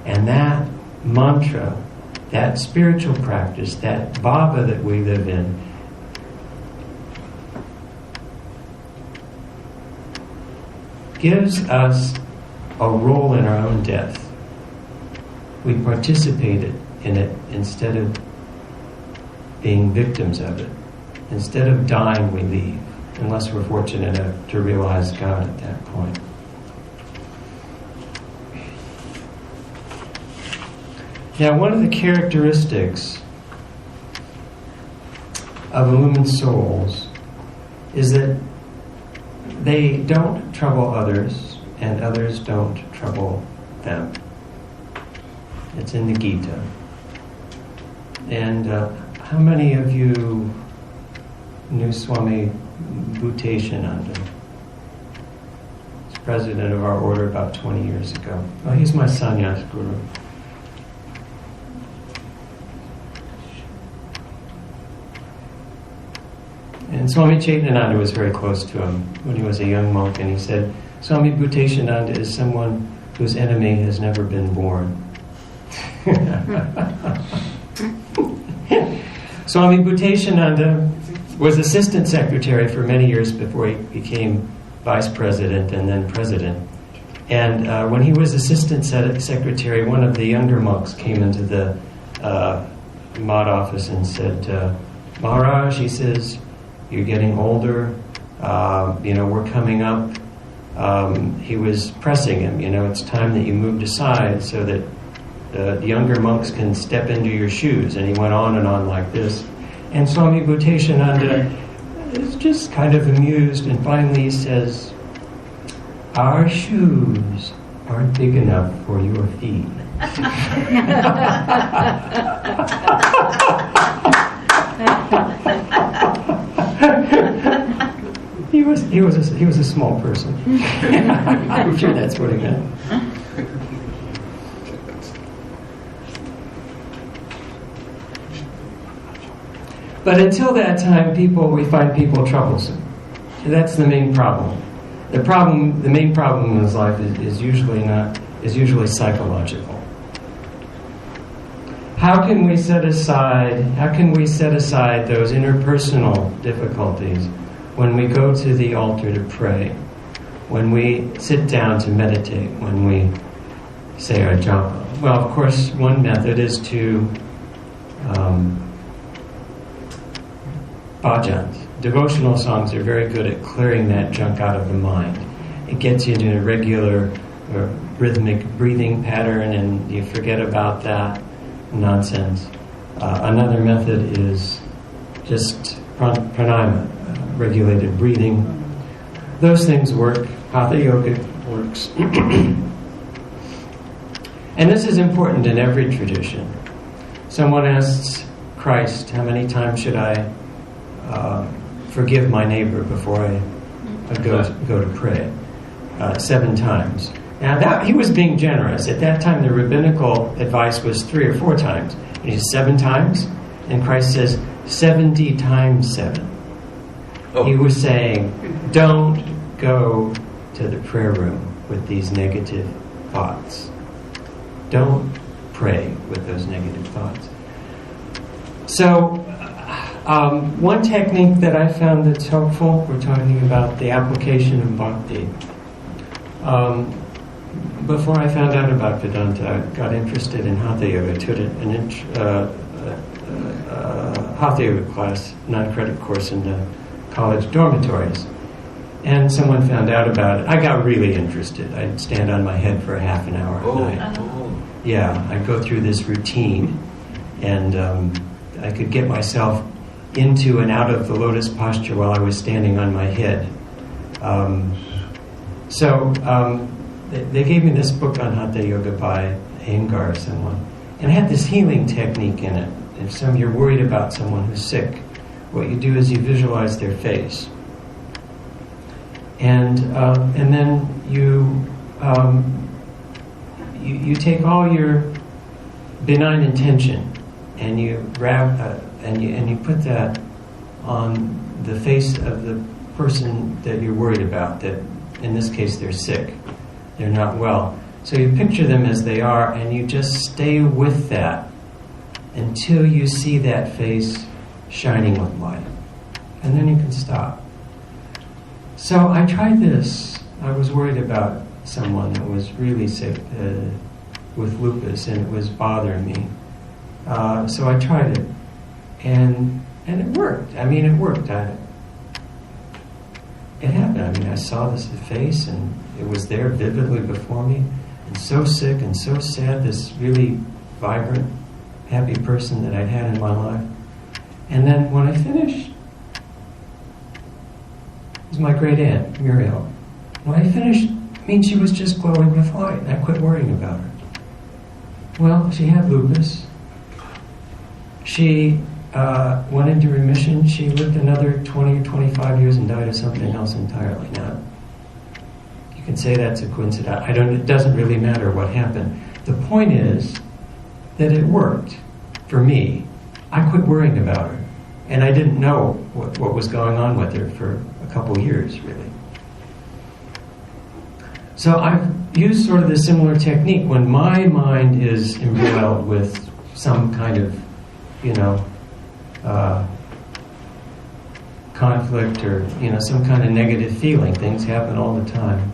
And that mantra, that spiritual practice, that bhava that we live in, gives us a role in our own death. We participated in it instead of being victims of it. Instead of dying, we leave, unless we're fortunate enough to realize God at that point. Now, one of the characteristics of illumined souls is that they don't trouble others, and others don't trouble them. It's in the Gita. And how many of you knew Swami Bhuteshananda? He's president of our order about 20 years ago. Well, he's my sannyas guru. And Swami Chaitananda was very close to him when he was a young monk, and he said, Swami Bhuteshananda is someone whose enemy has never been born. Swami Bhuteshananda was assistant secretary for many years before he became vice president and then president. And when he was assistant secretary, one of the younger monks came into the Mott office and said, Maharaj, he says, you're getting older, we're coming up. He was pressing him, it's time that you moved aside so that the younger monks can step into your shoes. And he went on and on like this. And Swami Bhuteshananda is just kind of amused, and finally he says, our shoes aren't big enough for your feet. He was a small person. I'm sure that's what he meant. But until that time, we find people troublesome. That's the main problem. The main problem in his life is usually psychological. How can we set aside those interpersonal difficulties when we go to the altar to pray, when we sit down to meditate, when we say our japa? Well, of course, one method is to bhajans. Devotional songs are very good at clearing that junk out of the mind. It gets you into a regular rhythmic breathing pattern, and you forget about that nonsense. Another method is just pranayama, regulated breathing. Those things work. Hatha yoga works. And this is important in every tradition. Someone asks Christ, how many times should I forgive my neighbor before I go to pray? 7 times. Now he was being generous. At that time, the rabbinical advice was 3 or 4 times. And he said 7 times, and Christ says 70 times 7. Oh. He was saying, don't go to the prayer room with these negative thoughts. Don't pray with those negative thoughts. So, one technique that I found that's helpful, we're talking about the application of Bhakti. Before I found out about Vedanta, I got interested in Hatha Yoga. I took an Hatha Yoga class, non-credit course in the college dormitories. And someone found out about it. I got really interested. I'd stand on my head for a half an hour at night. Oh. Yeah, I'd go through this routine, and I could get myself into and out of the lotus posture while I was standing on my head. They gave me this book on Hatha Yoga by Iyengar or someone, and it had this healing technique in it. If you're worried about someone who's sick, what you do is you visualize their face. And then you take all your benign intention and you put that on the face of the person that you're worried about, that in this case they're sick, they're not well. So you picture them as they are and you just stay with that until you see that face shining with light. And then you can stop. So I tried this. I was worried about someone that was really sick with lupus, and it was bothering me. So I tried it, and it worked. I mean, it worked. It happened. I mean, I saw this face, and it was there vividly before me, and so sick and so sad, this really vibrant, happy person that I'd had in my life. And then when I finished, it was my great aunt, Muriel. When I finished, I mean, she was just glowing with light, and I quit worrying about her. Well, she had lupus. She went into remission. She lived another 20 or 25 years and died of something else entirely. Now, you can say that's a coincidence. It doesn't really matter what happened. The point is that it worked for me. I quit worrying about her. And I didn't know what was going on with her for a couple years, really. So I've used sort of the similar technique when my mind is embroiled with some kind of, conflict or, some kind of negative feeling. Things happen all the time.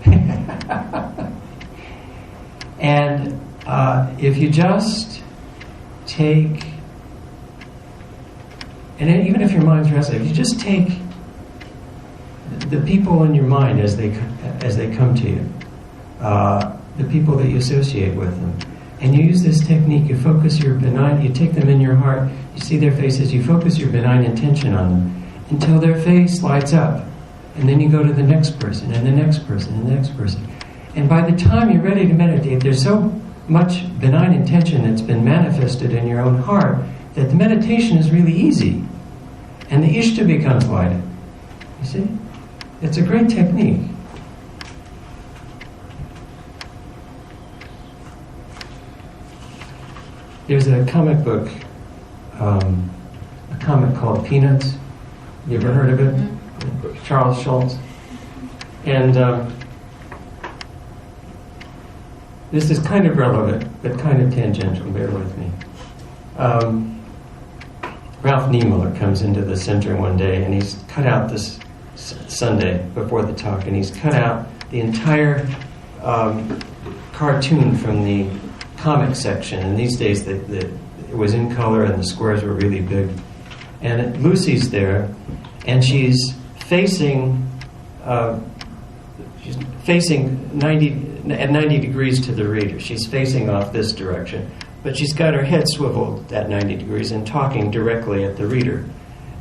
And if you just take, and even if your mind's restless, if you just take the people in your mind as they come to you, the people that you associate with them, and you use this technique, you focus your benign, you take them in your heart, you see their faces, you focus your benign intention on them until their face lights up, and then you go to the next person, and the next person, and the next person. And by the time you're ready to meditate, there's so much benign intention that's been manifested in your own heart that the meditation is really easy. And the ishta becomes lighted. You see? It's a great technique. There's a comic book, a comic called Peanuts. You ever heard of it? Mm-hmm. Charles Schulz. And this is kind of relevant, but kind of tangential. Bear with me. Ralph Niemöller comes into the center one day, and he's cut out this Sunday before the talk, and he's cut out the entire cartoon from the comic section. And these days, it was in color, and the squares were really big. And Lucy's there, and she's facing 90 degrees to the reader. She's facing off this direction. But she's got her head swiveled at 90 degrees and talking directly at the reader.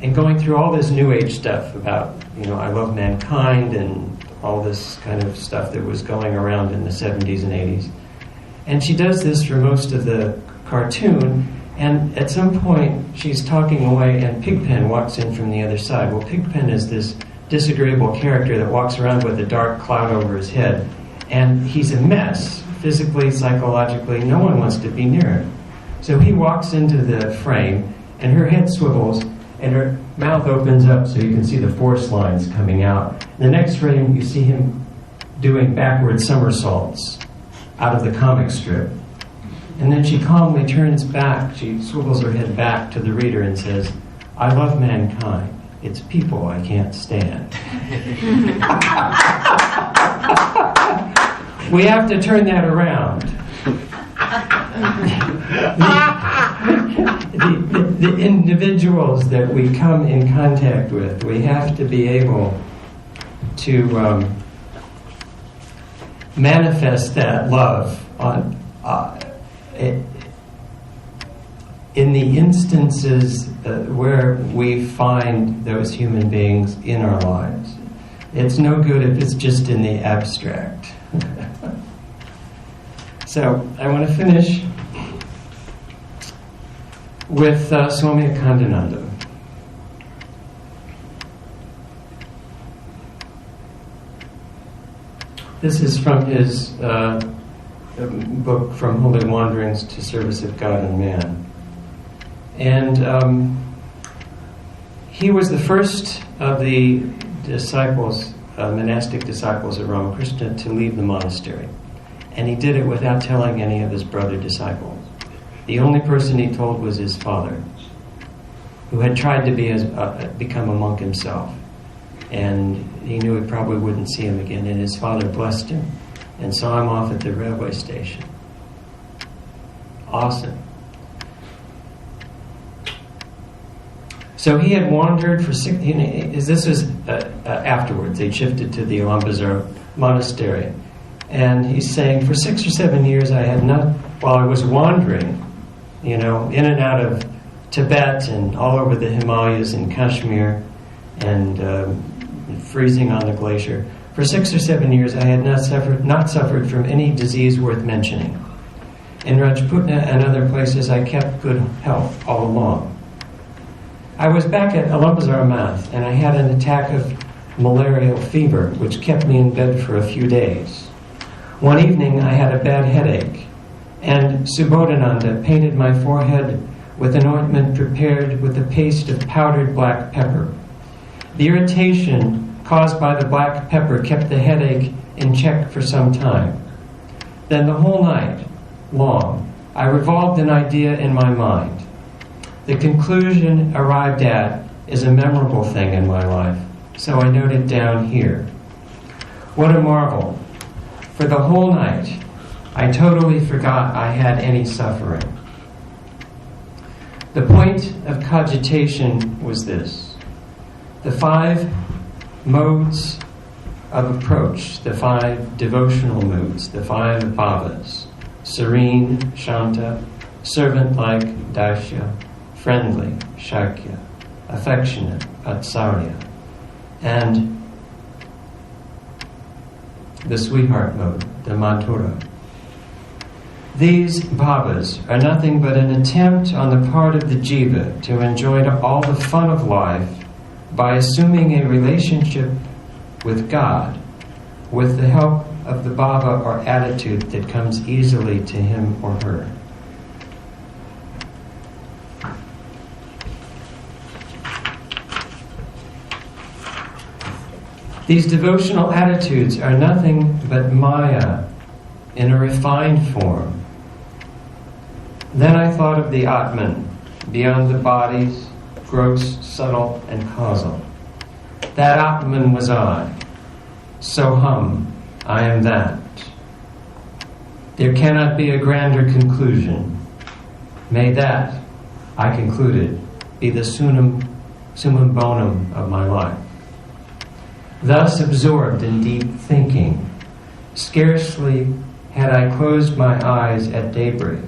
And going through all this New Age stuff about, I love mankind and all this kind of stuff that was going around in the 70s and 80s. And she does this for most of the cartoon. And at some point, she's talking away and Pigpen walks in from the other side. Well, Pigpen is this disagreeable character that walks around with a dark cloud over his head. And he's a mess. Physically, psychologically, no one wants to be near him. So he walks into the frame, and her head swivels, and her mouth opens up so you can see the force lines coming out. In the next frame, you see him doing backward somersaults out of the comic strip. And then she calmly turns back, she swivels her head back to the reader and says, "I love mankind. It's people I can't stand." We have to turn that around. The individuals that we come in contact with, we have to be able to manifest that love on in the instances where we find those human beings in our lives. It's no good if it's just in the abstract. So I want to finish with Swami Akhandananda. This is from his book, From Holy Wanderings to Service of God and Man. And he was the first of the disciples, monastic disciples of Ramakrishna, to leave the monastery. And he did it without telling any of his brother disciples. The only person he told was his father, who had tried to become a monk himself. And he knew he probably wouldn't see him again. And his father blessed him and saw him off at the railway station. Awesome. So he had wandered for this was afterwards. They shifted to the Ulaanbaatar monastery. And he's saying, for 6 or 7 years I had not, while I was wandering, in and out of Tibet and all over the Himalayas and Kashmir and freezing on the glacier, for 6 or 7 years I had not suffered from any disease worth mentioning. In Rajputna and other places I kept good health all along. I was back at Ulaanbaatar Math, and I had an attack of malarial fever, which kept me in bed for a few days. One evening I had a bad headache, and Subodhananda painted my forehead with an ointment prepared with a paste of powdered black pepper. The irritation caused by the black pepper kept the headache in check for some time. Then the whole night long, I revolved an idea in my mind. The conclusion arrived at is a memorable thing in my life, so I note it down here. What a marvel! For the whole night, I totally forgot I had any suffering. The point of cogitation was this: the 5 modes of approach, the 5 devotional moods, the 5 bhavas: serene, shanta; servant-like, darsya; friendly, shakya; affectionate, vatsarya; and the sweetheart mode, the madhura. These bhavas are nothing but an attempt on the part of the jiva to enjoy all the fun of life by assuming a relationship with God with the help of the bhava or attitude that comes easily to him or her. These devotional attitudes are nothing but Maya in a refined form. Then I thought of the Atman, beyond the bodies, gross, subtle, and causal. That Atman was I. Soham, I am that. There cannot be a grander conclusion. May that, I concluded, be the summum bonum of my life. Thus absorbed in deep thinking, scarcely had I closed my eyes at daybreak,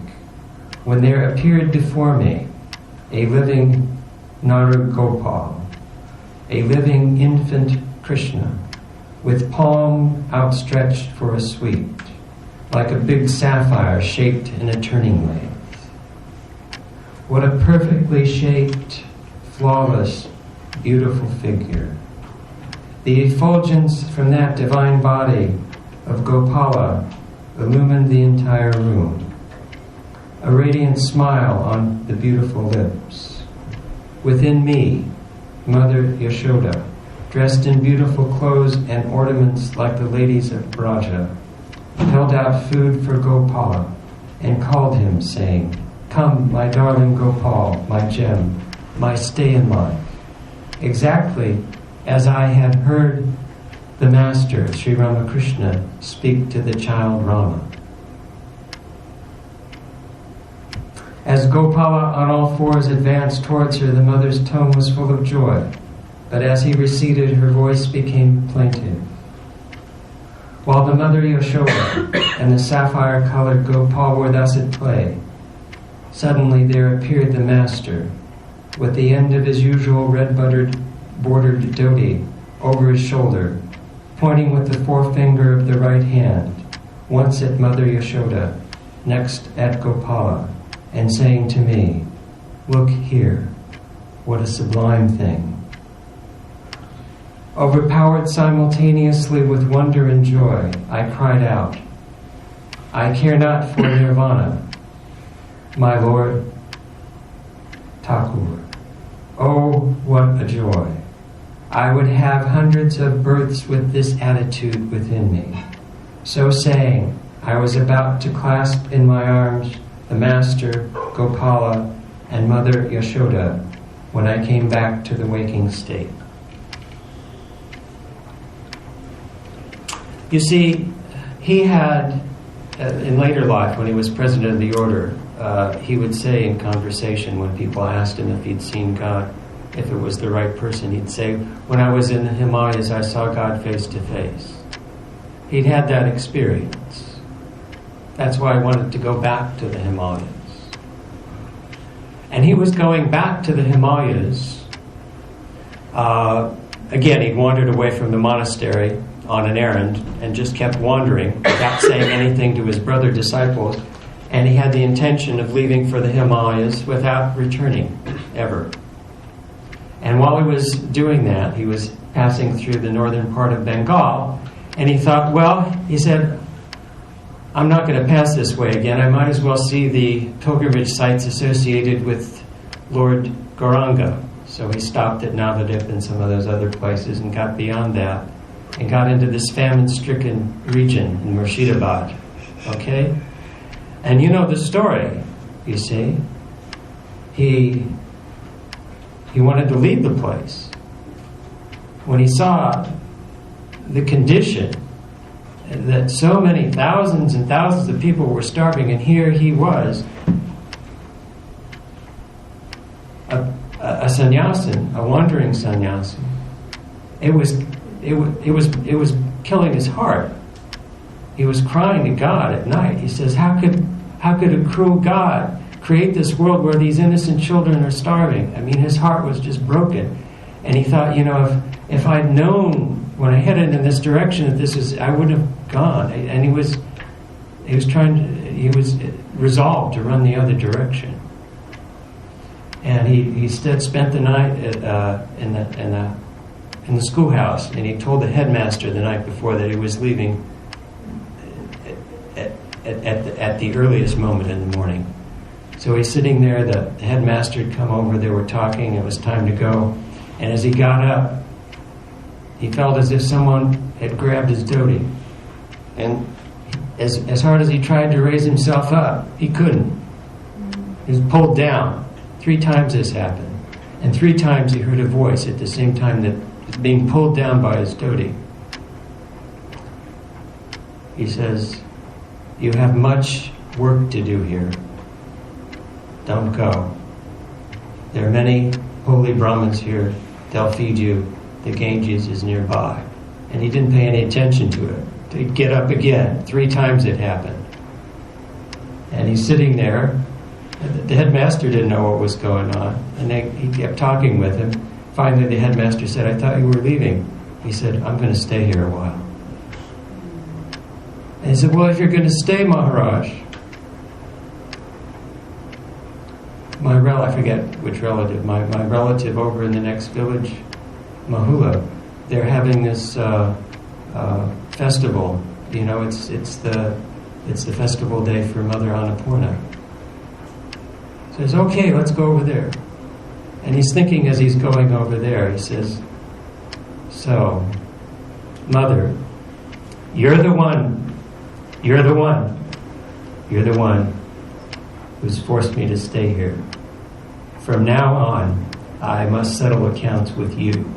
when there appeared before me a living Narugopal, a living infant Krishna, with palm outstretched for a sweet, like a big sapphire shaped in a turning lathe. What a perfectly shaped, flawless, beautiful figure. The effulgence from that divine body of Gopala illumined the entire room. A radiant smile on the beautiful lips. Within me, Mother Yashoda, dressed in beautiful clothes and ornaments like the ladies of Braja, held out food for Gopala and called him, saying, "Come, my darling Gopal, my gem, my stay in life," exactly as I had heard the Master, Sri Ramakrishna, speak to the child Rama. As Gopala on all fours advanced towards her, the mother's tone was full of joy, but as he receded, her voice became plaintive. While the mother Yashoda and the sapphire-colored Gopal were thus at play, suddenly there appeared the Master, with the end of his usual red-bordered dhoti over his shoulder, pointing with the forefinger of the right hand, once at Mother Yashoda, next at Gopala, and saying to me, "Look here, what a sublime thing." Overpowered simultaneously with wonder and joy, I cried out, I care not for nirvana, my Lord Thakur. Oh, what a joy! I would have hundreds of births with this attitude within me. So saying, I was about to clasp in my arms the Master, Gopala, and Mother Yashoda when I came back to the waking state. You see, he had, in later life, when he was president of the order, he would say in conversation when people asked him if he'd seen God, if it was the right person, he'd say, when I was in the Himalayas, I saw God face to face. He'd had that experience. That's why I wanted to go back to the Himalayas. And he was going back to the Himalayas. Again, he'd wandered away from the monastery on an errand and just kept wandering without saying anything to his brother disciples. And he had the intention of leaving for the Himalayas without returning, ever. And while he was doing that, he was passing through the northern part of Bengal, and he thought, well, he said, I'm not going to pass this way again. I might as well see the pilgrimage sites associated with Lord Gauranga. So he stopped at Navadip and some of those other places and got beyond that and got into this famine-stricken region in Murshidabad. Okay? And you know the story, you see. He wanted to leave the place. When he saw the condition that so many thousands and thousands of people were starving, and here he was, a sannyasin, a wandering sannyasin. It was killing his heart. He was crying to God at night. He says, how could a cruel God create this world where these innocent children are starving? I mean, his heart was just broken. And he thought, if I'd known when I headed in this direction that this is, I wouldn't have gone. And he was resolved to run the other direction. And he spent the night in the schoolhouse, and he told the headmaster the night before that he was leaving at the earliest moment in the morning. So he's sitting there, the headmaster had come over, they were talking, it was time to go. And as he got up, he felt as if someone had grabbed his dhoti. And as hard as he tried to raise himself up, he couldn't. He was pulled down. 3 times this happened. And 3 times he heard a voice at the same time that was being pulled down by his dhoti. He says, you have much work to do here. Don't go. There are many holy Brahmins here. They'll feed you. The Ganges is nearby. And he didn't pay any attention to it. To get up again. 3 times it happened. And he's sitting there. The headmaster didn't know what was going on. And he kept talking with him. Finally, the headmaster said, I thought you were leaving. He said, I'm going to stay here a while. And he said, well, if you're going to stay, Maharaj, I forget which relative, my relative over in the next village, Mahula, they're having this festival. It's the festival day for Mother Annapurna. So he says, okay, let's go over there. And he's thinking as he's going over there, he says, so, Mother, you're the one who's forced me to stay here. From now on, I must settle accounts with you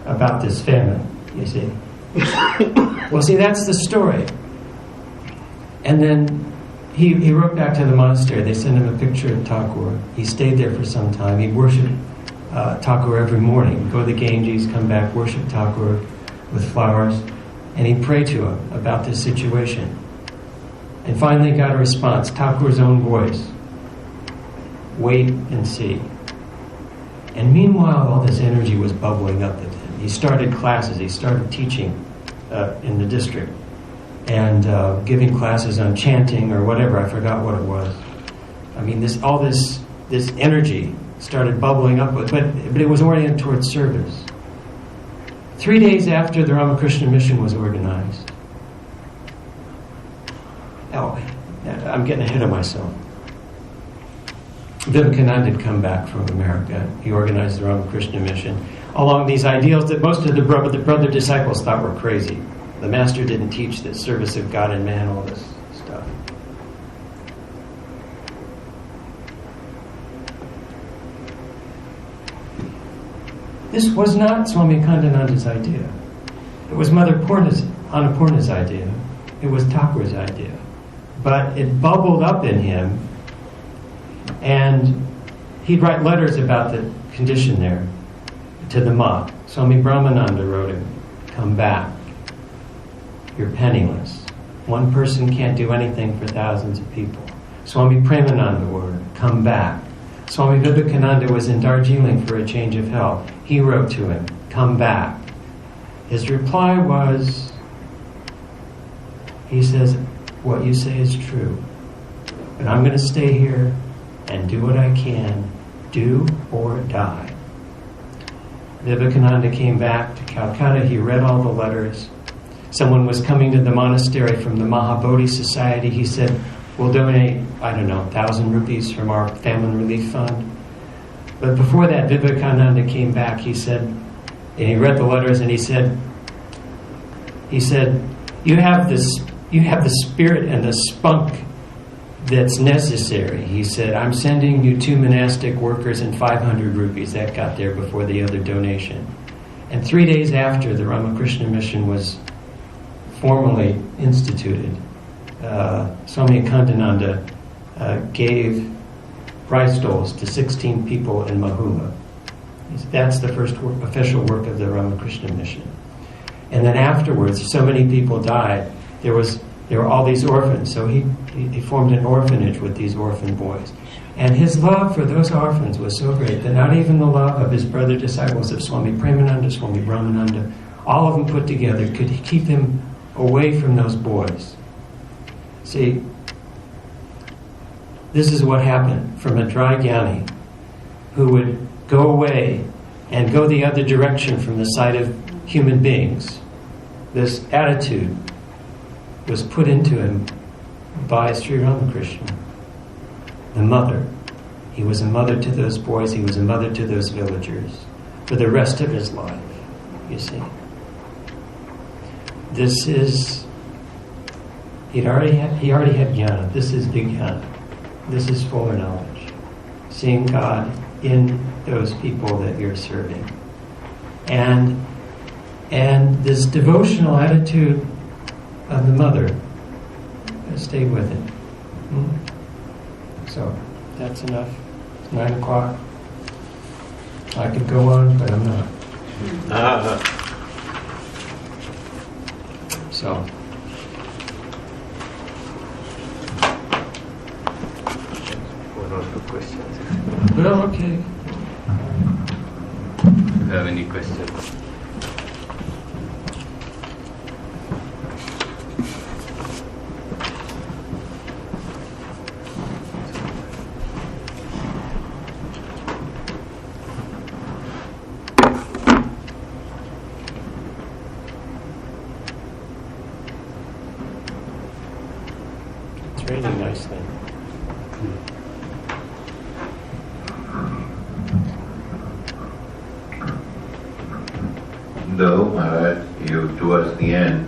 about this famine, you see. Well, see, that's the story. And then he wrote back to the monastery. They sent him a picture of Thakur. He stayed there for some time. He'd worship Thakur every morning. Go to the Ganges, come back, worship Thakur with flowers. And he'd pray to him about this situation. And finally got a response, Thakur's own voice. Wait and see. And meanwhile, all this energy was bubbling up in him. He started classes. He started teaching in the district and giving classes on chanting or whatever. I forgot what it was. I mean, this energy started bubbling up, but it was oriented towards service. 3 days after the Ramakrishna mission was organized. Oh, I'm getting ahead of myself. Vivekananda had come back from America. He organized the Ramakrishna mission along these ideals that most of the brother disciples thought were crazy. The master didn't teach the service of God and man, all this stuff. This was not Swami Akhandananda's idea. It was Mother Annapurna's idea. It was Thakur's idea. But it bubbled up in him, and he'd write letters about the condition there to the monk. Swami Brahmananda wrote him, "Come back. You're penniless. One person can't do anything for thousands of people." Swami Premananda wrote, "Come back." Swami Vivekananda was in Darjeeling for a change of health. He wrote to him, "Come back." His reply was, he says, "What you say is true, but I'm going to stay here and do what I can, do or die." Vivekananda came back to Calcutta. He read all the letters. Someone was coming to the monastery from the Mahabodhi Society. He said, "We'll donate, 1,000 rupees from our famine relief fund." But before that, Vivekananda came back. He said, and he read the letters, and he said, "You have the spirit and the spunk that's necessary." He said, "I'm sending you 2 monastic workers and 500 rupees." That got there before the other donation. And 3 days after the Ramakrishna mission was formally instituted, Swami Akhandananda gave rice stoles to 16 people in Mahula. That's the first official work of the Ramakrishna mission. And then afterwards, so many people died. There were all these orphans, so he formed an orphanage with these orphan boys. And his love for those orphans was so great that not even the love of his brother disciples of Swami Premananda, Swami Brahmananda, all of them put together could keep him away from those boys. See, this is what happened from a dry jnani who would go away and go the other direction from the sight of human beings. This attitude was put into him by Sri Ramakrishna, the mother. He was a mother to those boys. He was a mother to those villagers for the rest of his life, you see. This is, he already had jnana. This is big jnana. This is fuller knowledge. Seeing God in those people that you're serving. And this devotional attitude of the mother stayed with it. So that's enough. It's 9 o'clock. I could go on, but I'm not. So. One or two questions. Well, okay. Do you have any questions? It's raining nicely. Though, Maharaj, you towards the end,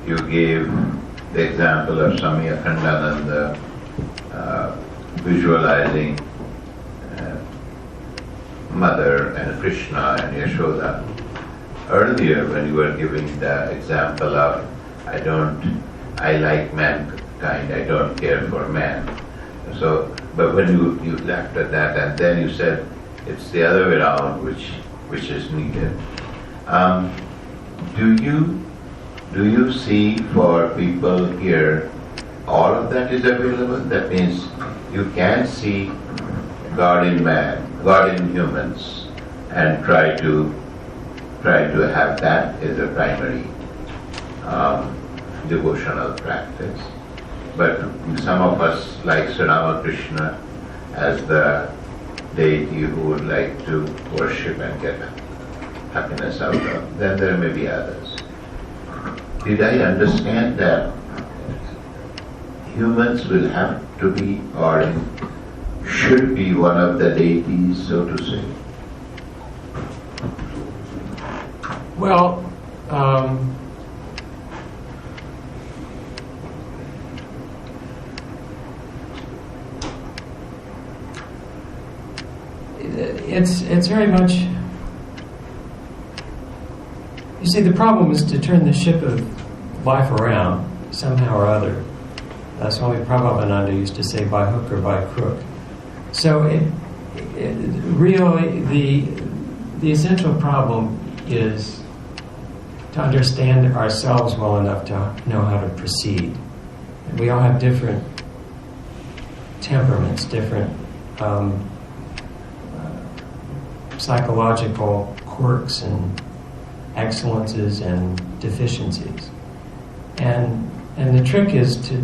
you gave the example of Swami Akhandananda visualizing Mother and Krishna and Yashoda. Earlier, when you were giving the example of I like mankind, I don't care for man. So, but when you left at that, and then you said it's the other way around, which is needed. Do you see for people here all of that is available? That means you can see God in man, God in humans, and try to have that as a primary devotional practice. But some of us like Sri Ramakrishna as the deity who would like to worship and get happiness out of. Then there may be others. Did I understand that humans will have to be or should be one of the deities, so to say? Well, it's very much. You see, the problem is to turn the ship of life around somehow or other. Swami Prabhupada used to say, by hook or by crook. So really, the essential problem is to understand ourselves well enough to know how to proceed. We all have different temperaments, different psychological quirks and excellences and deficiencies. And the trick is to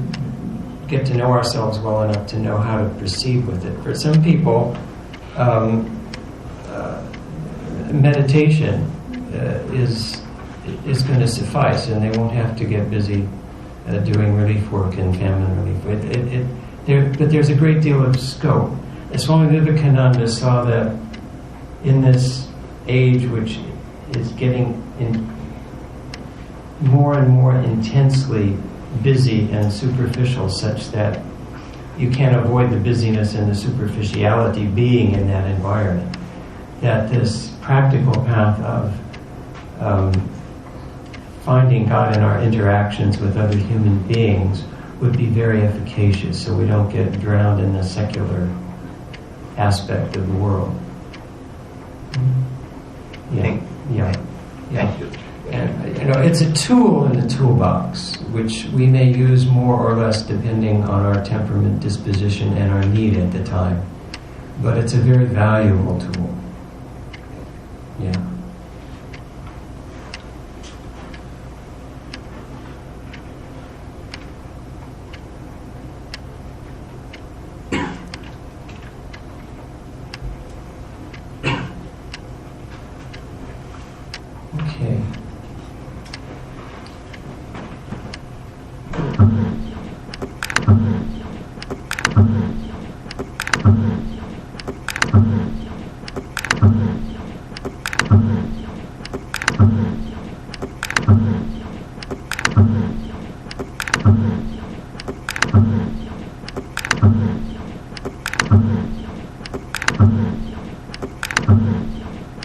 get to know ourselves well enough to know how to proceed with it. For some people, meditation is going to suffice, and they won't have to get busy doing relief work and famine relief. But there's a great deal of scope. Swami Vivekananda saw that in this age, which is getting more and more intensely busy and superficial, such that you can't avoid the busyness and the superficiality being in that environment, that this practical path of finding God in our interactions with other human beings would be very efficacious, so we don't get drowned in the secular aspect of the world. Thank you. And it's a tool in the toolbox, which we may use more or less depending on our temperament, disposition, and our need at the time. But it's a very valuable tool. Yeah.